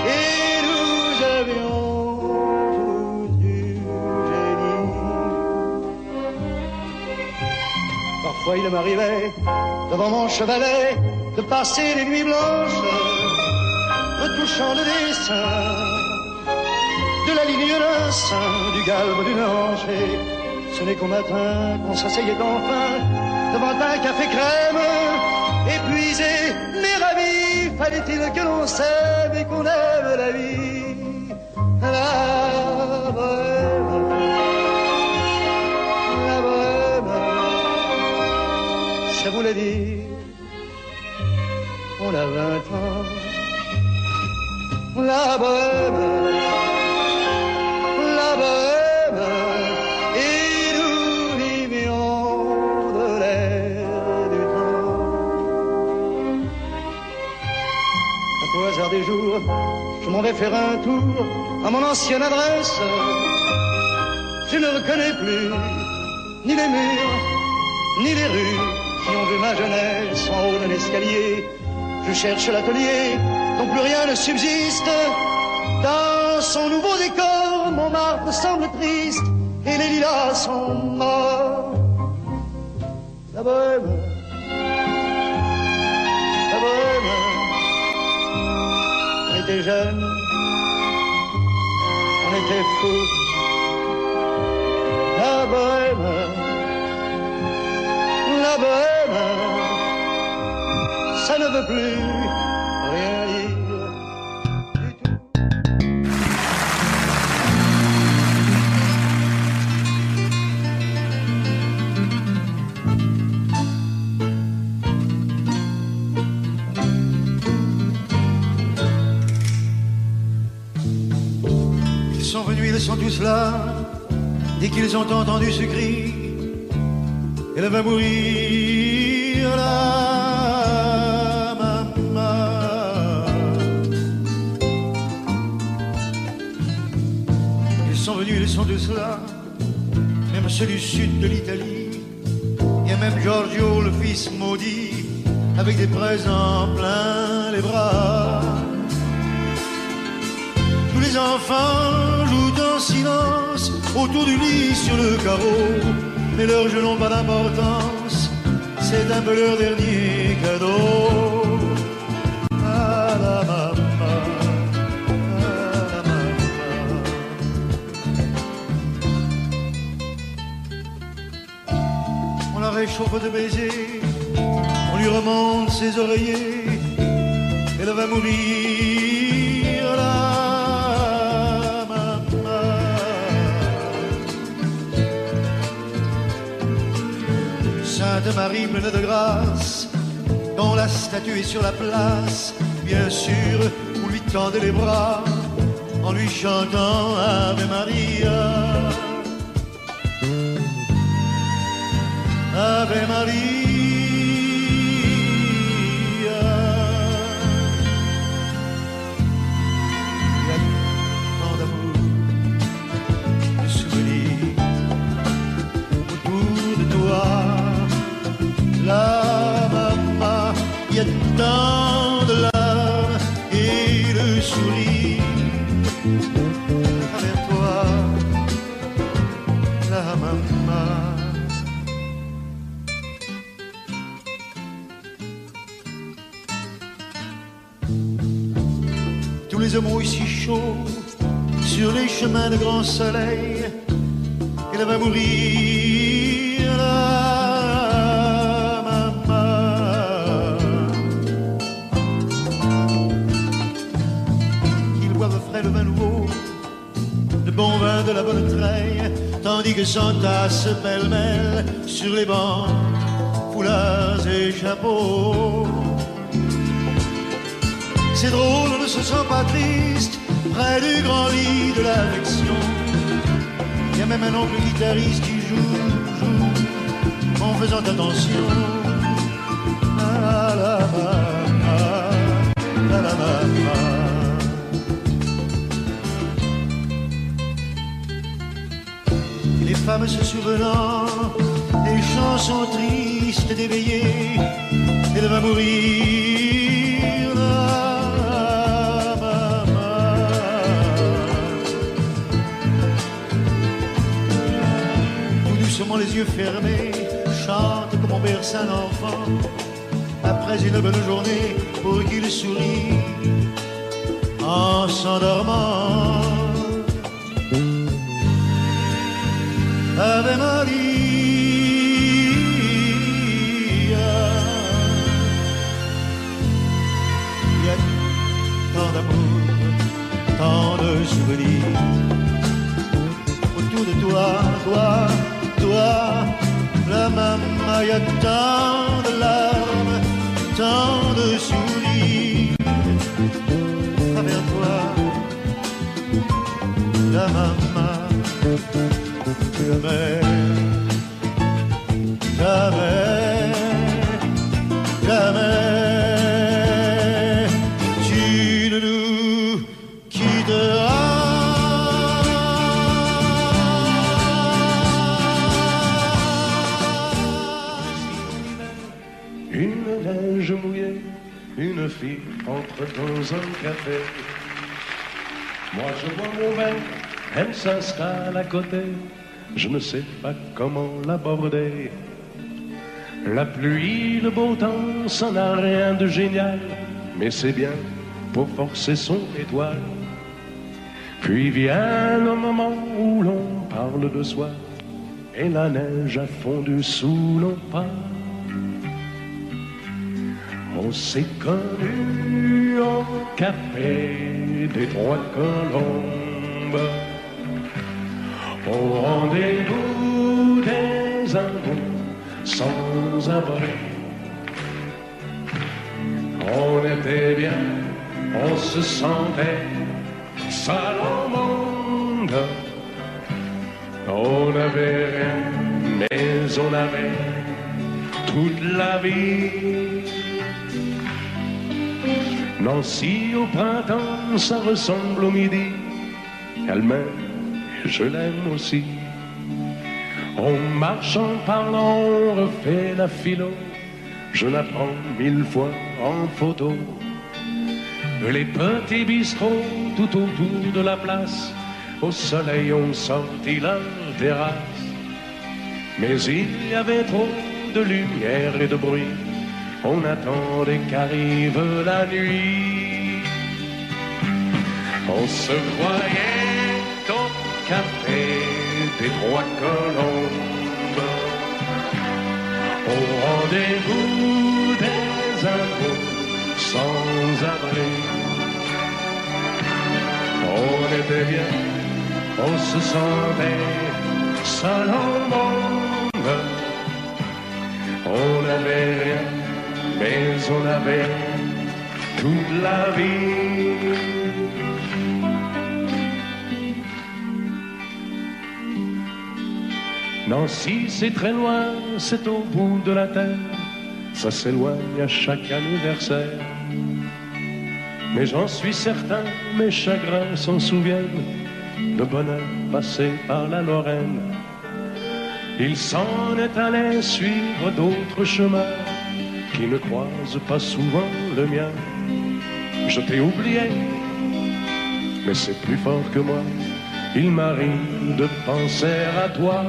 et nous avions tous du génie. Parfois il m'arrivait, devant mon chevalet, de passer les nuits blanches, retouchant le dessin de la ligne d'un sein, du galbe d'une hanche. Et ce n'est qu'au matin qu'on s'asseyait enfin devant un café crème, épuisé mais ravi. Fallait-il que l'on s'aime et qu'on aime la vie. La bohème, ça voulait dire on a 20 ans. La bohème, et nous vivions de l'air du temps. Au hasard des jours, je m'en vais faire un tour à mon ancienne adresse. Je ne reconnais plus ni les murs, ni les rues qui ont vu ma jeunesse en haut d'un escalier. Je cherche l'atelier dont plus rien ne subsiste. Dans son nouveau décor, Montmartre semble triste et les lilas sont morts. La bohème, on était jeunes, on était fous. La bohème, ça ne veut plus rien dire. Ils sont venus, ils sont tous là, dès qu'ils ont entendu ce cri, elle va mourir là, maman. Ils sont venus, ils sont tous là, même ceux du sud de l'Italie. Il y a même Giorgio, le fils maudit, avec des présents plein les bras. Tous les enfants jouent en silence autour du lit sur le carreau, mais leurs jeux n'ont pas d'importance, c'est un peu leur dernier cadeau. Ah la maman, ah la maman. On la réchauffe de baisers, on lui remonte ses oreillers, elle va mourir là. Sainte Marie pleine de grâce, quand la statue est sur la place, bien sûr, on lui tendait les bras en lui chantant Ave Maria. Ave Maria. les hommes ont eu si chaud sur les chemins de grand soleil, qu'elle va mourir la maman. Qu'ils boivent frais le vin nouveau, le bon vin de la bonne treille, tandis que s'entassent pêle-mêle sur les bancs foulards et chapeaux. C'est drôle, on ne se sent pas triste près du grand lit de l'affection. Il y a même un oncle guitariste qui joue en faisant attention. Ah, la, la, la, la. Et les femmes se souvenant des chansons tristes d'éveillé, elle va mourir là. Les yeux fermés, chante comme on berce un enfant après une bonne journée pour qu'il sourie en s'endormant. Ave Maria, il y a tant d'amour, tant de souvenirs autour de toi, la maman, y a tant de larmes, tant de sourires. Envers toi, la maman, jamais, tu ne nous quitteras. Une fille entre dans un café. Moi je bois mon verre, elle s'installe à côté. Je ne sais pas comment l'aborder. La pluie, le beau temps, ça n'a rien de génial, mais c'est bien pour forcer son étoile. Puis vient le moment où l'on parle de soi, et la neige a fondu sous nos pas. On s'est connus au café des Trois Colombes, au rendez-vous des amours sans abri. On était bien, on se sentait seul au monde. On n'avait rien, mais on avait toute la vie. Nancy au printemps, ça ressemble au midi. Elle m'aime et je l'aime aussi. On marche en parlant, on refait la philo. Je la prends 1000 fois en photo. Les petits bistrots tout autour de la place, au soleil ont sorti la terrasse. Mais il y avait trop de lumière et de bruit. On attendait qu'arrive la nuit. On se voyait au café des Trois Colombes, au rendez-vous des amours sans abri. On était bien, on se sentait seul au monde. On n'avait rien, mais on avait toute la vie. Nancy, c'est très loin, c'est au bout de la terre. Ça s'éloigne à chaque anniversaire. Mais j'en suis certain, mes chagrins s'en souviennent. Le bonheur passé par la Lorraine. Il s'en est allé suivre d'autres chemins qui ne croisent pas souvent le mien. Je t'ai oublié, mais c'est plus fort que moi. Il m'arrive de penser à toi.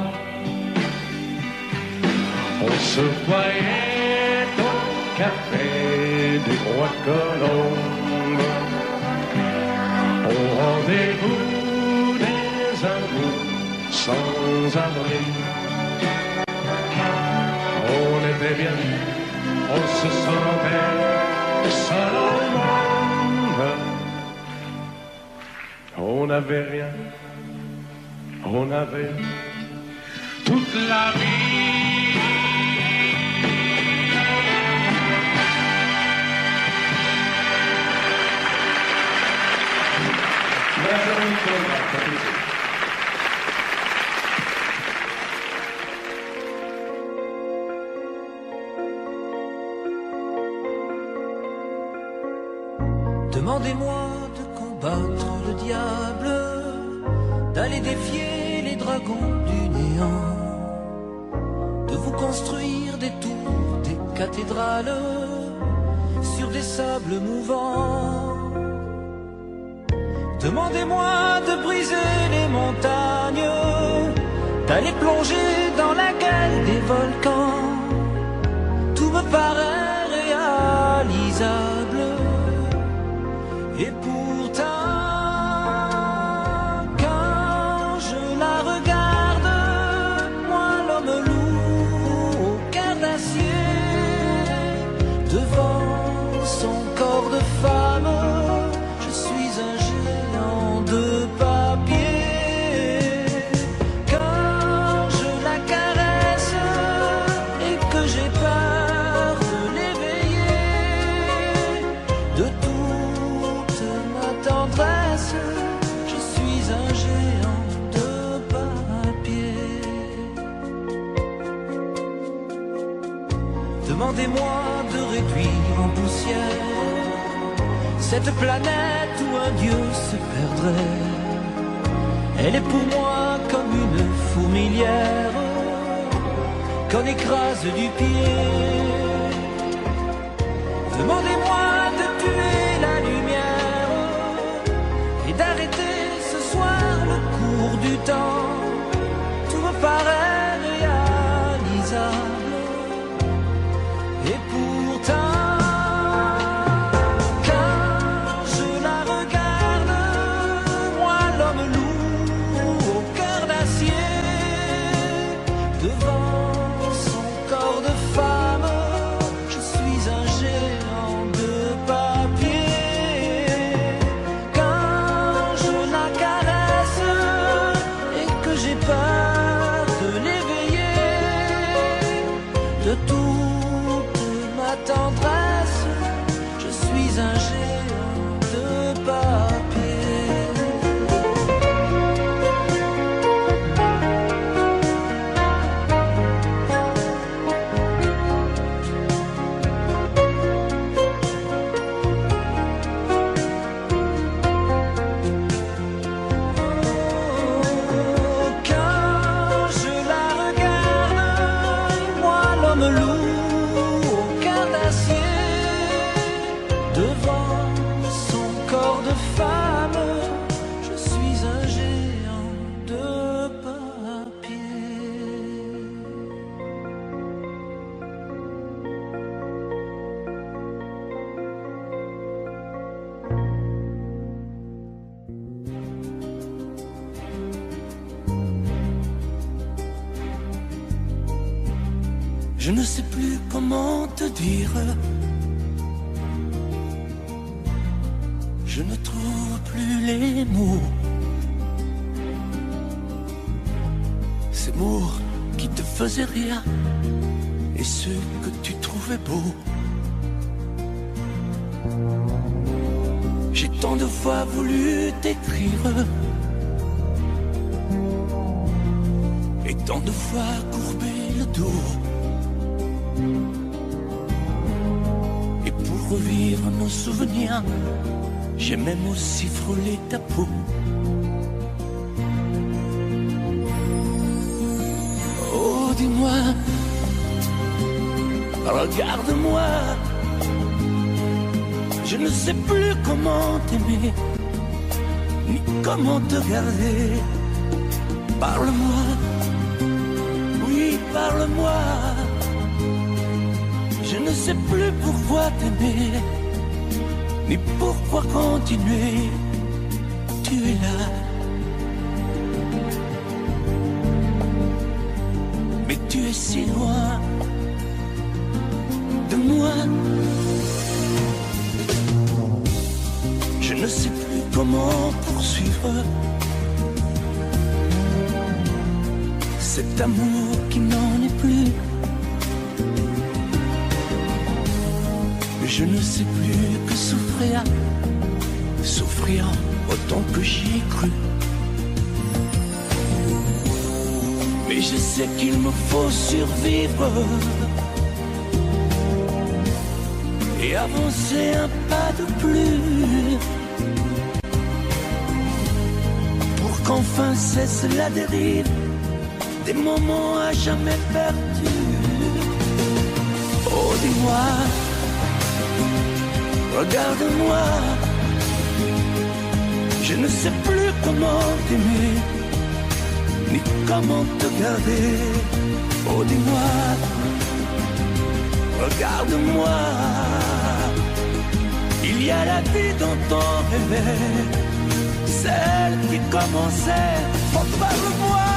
On se voyait au café des Trois Colombes, Rendez-vous des amours sans abri. On était bien, on se sentait seul au monde. On n'avait rien, on avait toute la vie. Demandez-moi de combattre le diable, d'aller défier les dragons du néant, de vous construire des tours, des cathédrales sur des sables mouvants. Demandez-moi de briser les montagnes, d'aller plonger dans la gueule des volcans. Tout me paraît réalisable. Et pourtant, quand je la regarde, moi l'homme loup au cœur d'acier, devant son corps de femme, je suis un géant de papier. Quand je la caresse et que j'ai peur de l'éveiller, de toute ma tendresse, je suis un géant de papier. Demandez-moi de réduire en poussière cette planète où un dieu se perdrait. Elle est pour moi comme une fourmilière qu'on écrase du pied. Demandez-moi de tuer la lumière et d'arrêter ce soir le cours du temps. Tout me paraît réalisable. Et pourtant, quand je la regarde, moi l'homme loup au cœur d'acier, devant son corps de femme, je suis un géant de papier. Quand je la caresse et que j'ai peur de l'éveiller, de toute ma tendresse, je suis un géant de papier. Quand je la regarde, moi l'homme loup au cœur d'acier, devant son corps de femme, je suis un géant de papier. Je ne sais plus comment te dire. Je ne trouve plus les mots. Ces mots qui te faisaient rire et ceux que tu trouvais beaux. J'ai tant de fois voulu t'écrire et tant de fois courbé le dos. Et pour revivre nos souvenirs, j'ai même aussi frôlé ta peau. Oh, dis-moi, regarde-moi. Je ne sais plus comment t'aimer, ni comment te garder. Parle-moi, oui, parle-moi. Je ne sais plus pourquoi t'aimer, ni pourquoi continuer. Tu tu es là. Mais tu es si loin de moi. Je ne sais plus comment poursuivre cet amour qui n'en est plus. Je ne sais plus que souffrir autant que j'y ai cru. Mais je sais qu'il me faut survivre et avancer un pas de plus pour qu'enfin cesse la dérive des moments à jamais perdus. Oh, dis-moi, regarde-moi, je ne sais plus comment t'aimer, ni comment te garder. Oh, dis-moi, regarde-moi, il y a la vie dont on rêvait, celle qui commençait. Oh, parle-moi,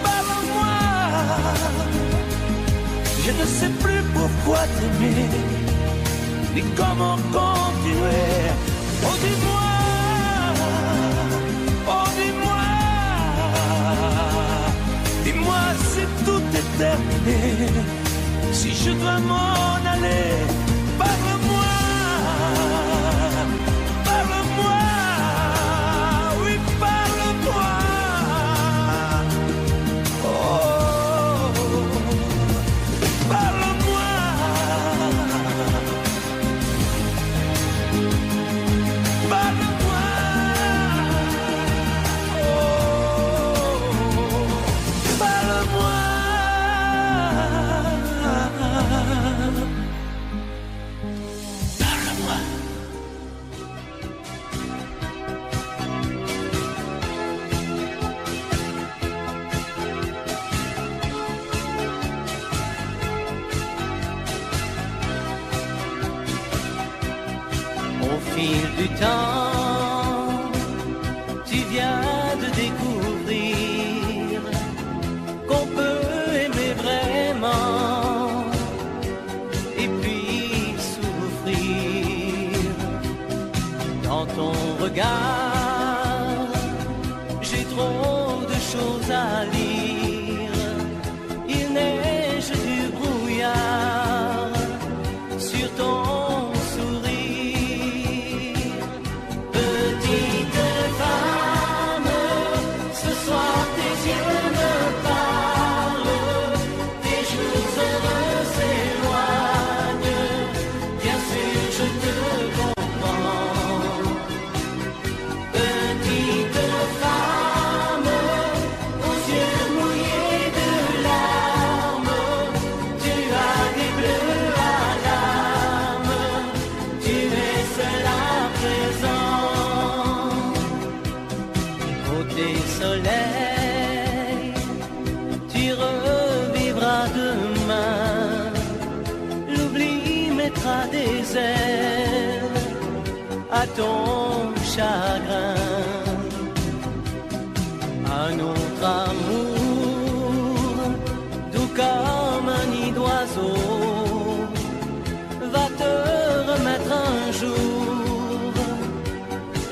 parle-moi, je ne sais plus pourquoi t'aimer, ni comment continuer. Oh, dis-moi, oh, dis-moi, dis-moi si tout est terminé, si je dois m'en aller. Parle-moi, parle-moi, oui, parle-moi. Oh, parle-moi. Au fil du temps, tu viens de découvrir qu'on peut aimer vraiment et puis souffrir. Dans ton regard, j'ai trop de choses à lire. Il neige du brouillard sur ton soleil, tu revivras demain. L'oubli mettra des ailes à ton chagrin. Un autre amour, doux comme un nid d'oiseau, va te remettre un jour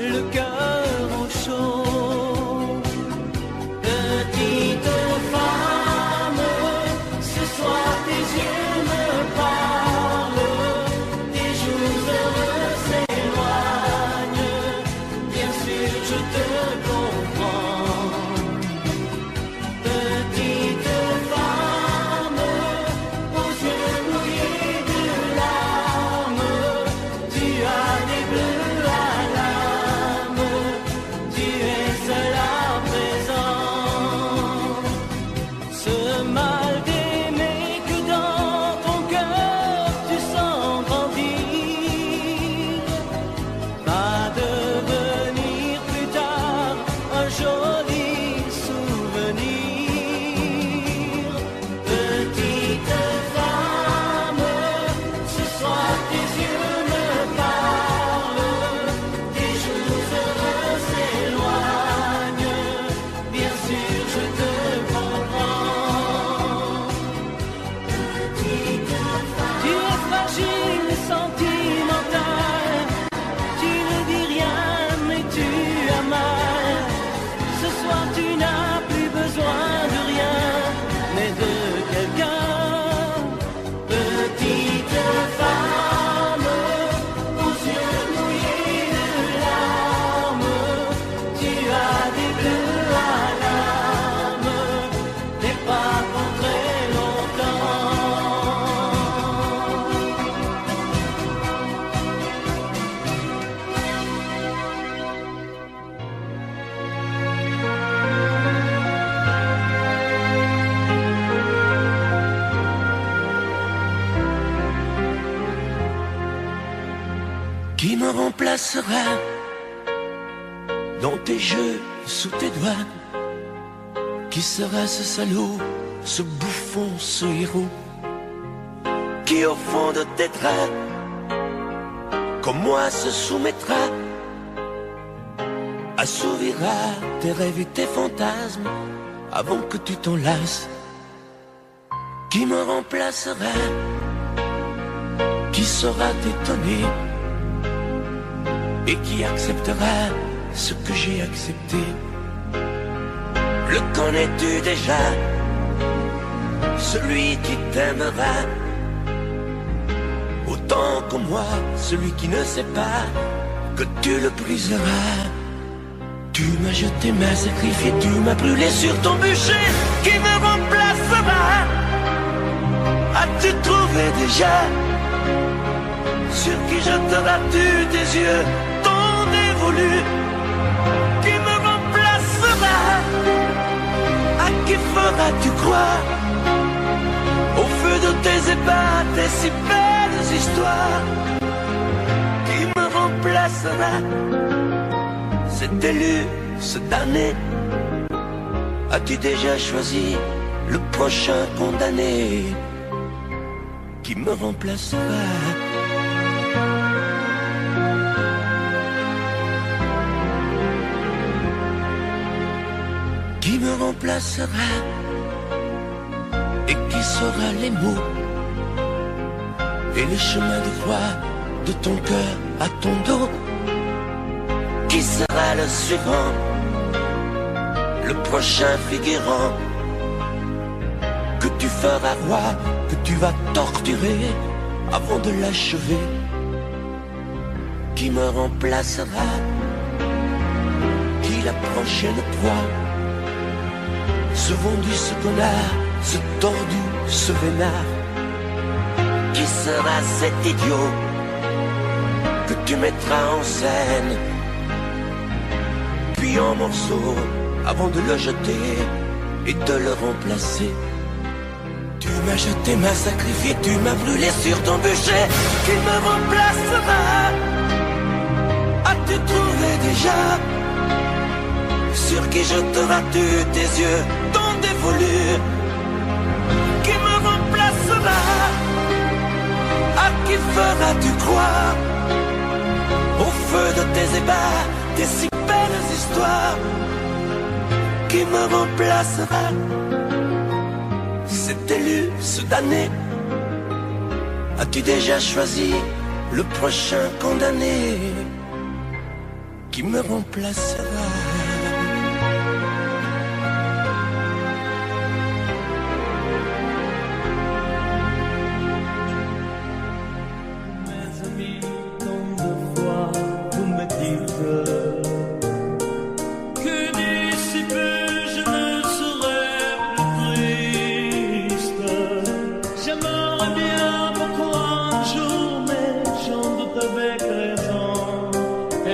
le cœur au chaud. Petite femme, ce soir tes yeux me parlent, tes jours heureux s'éloignent, bien sûr je te comprends. Petite femme, aux yeux fragile et sentimentale. Tu ne dis rien, mais tu as mal. Ce soir, tu n'as plus besoin de rien, mais de quelqu'un. Petite femme, aux yeux mouillés de larmes, tu as des bleus à l'âme, t'es pas pour très Qui me remplacera dans tes jeux, sous tes doigts? Qui sera ce salaud, ce bouffon, ce héros? Qui au fond de tes draps, comme moi, se soumettra, assouvira tes rêves et tes fantasmes avant que tu t'en lasses? Qui me remplacera? Qui saura t'étonner et qui acceptera ce que j'ai accepté? Le connais-tu déjà? Celui qui t'aimera autant que moi, celui qui ne sait pas que tu le briseras. Tu m'as jeté, m'as sacrifié, tu m'as brûlé sur ton bûcher. Qui me remplacera? As-tu trouvé déjà? Sur qui jetteras-tu tes yeux ton dévolu? Qui me remplacera? À qui feras-tu croire? Au feu de tes ébats, tes si belles histoires. Qui me remplacera? Cet élu, ce damné. As-tu déjà choisi le prochain condamné? Qui me remplacera? Qui me remplacera et qui saura les mots et les chemins de croix de ton cœur à ton dos? Qui sera le suivant, le prochain figurant que tu feras roi, que tu vas torturer avant de l'achever? Qui me remplacera? Qui la prochaine proie? Ce vendu, ce connard, ce tordu, ce vénard. Qui sera cet idiot que tu mettras en scène, puis en morceaux, avant de le jeter et de le remplacer? Tu m'as jeté, m'as sacrifié, tu m'as brûlé sur ton bûcher. Qui me remplacera? As-tu trouvé déjà? Sur qui jetteras-tu tes yeux ton dévolu? Qui me remplacera? À qui feras-tu croire? Au feu de tes ébats, tes si belles histoires. Qui me remplacera? Cet élu, ce damné. As-tu déjà choisi le prochain condamné? Qui me remplacera?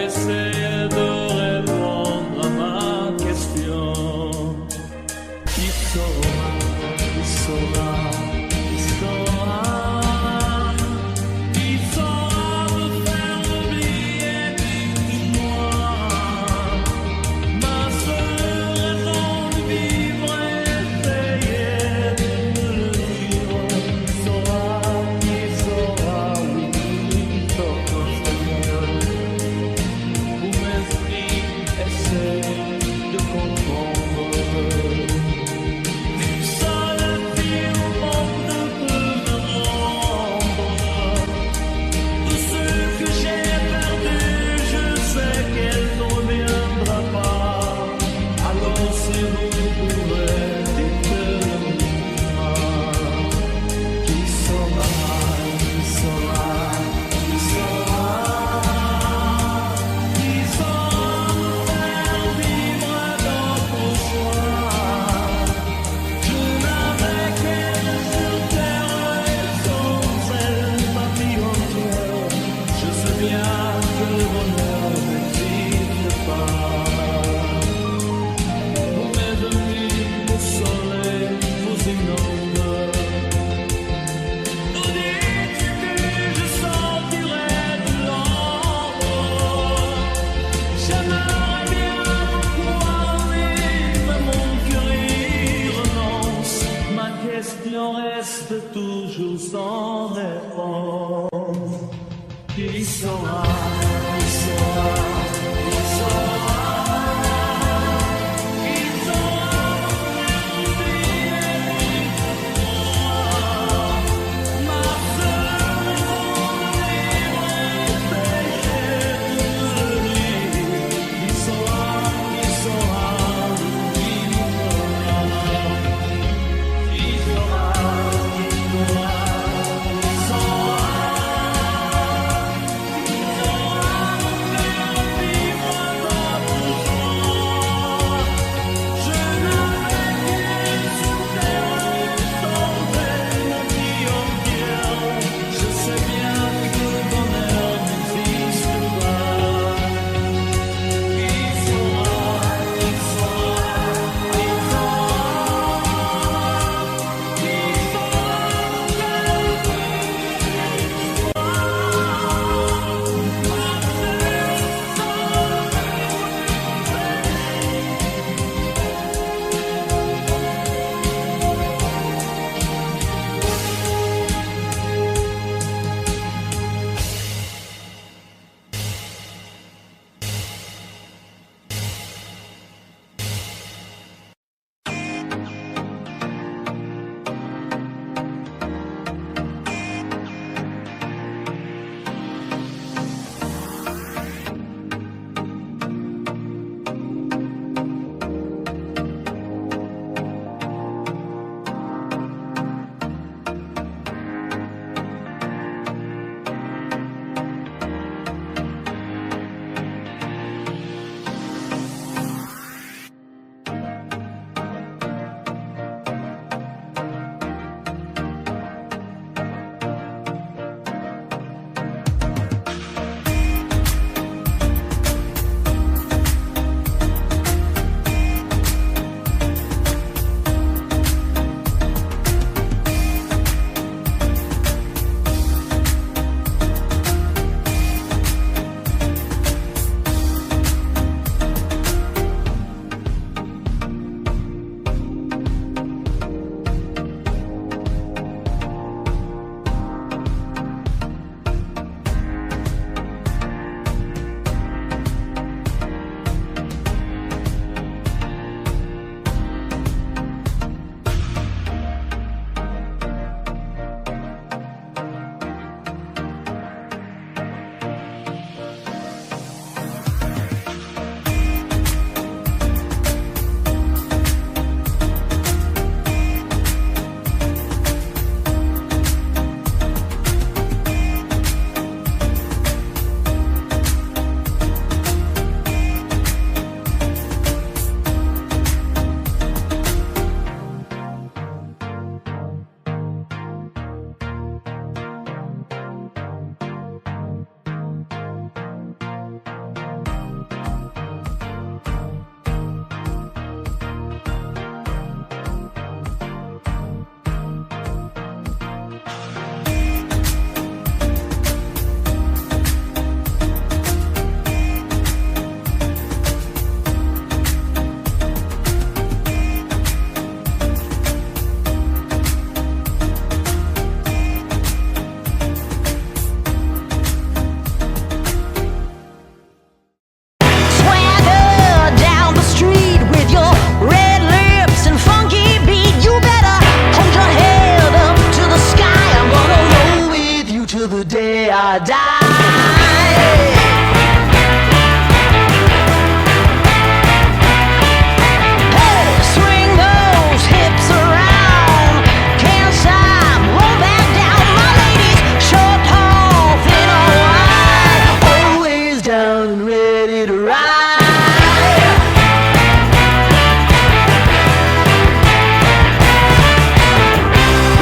Essaye de répondre s'en dépend. Qui saura, qui saura, qui saura, qui saura oublier ma seule libre péché de lui. Qui saura, qui saura,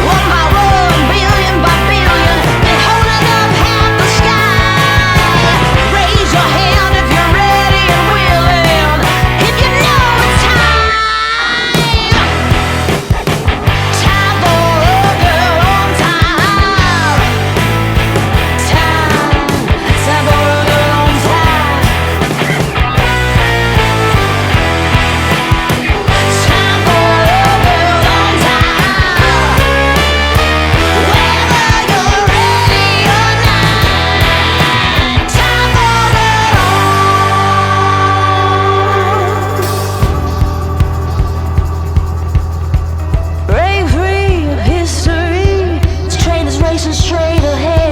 One by one, billion by billion, and holding up half the sky. straight ahead.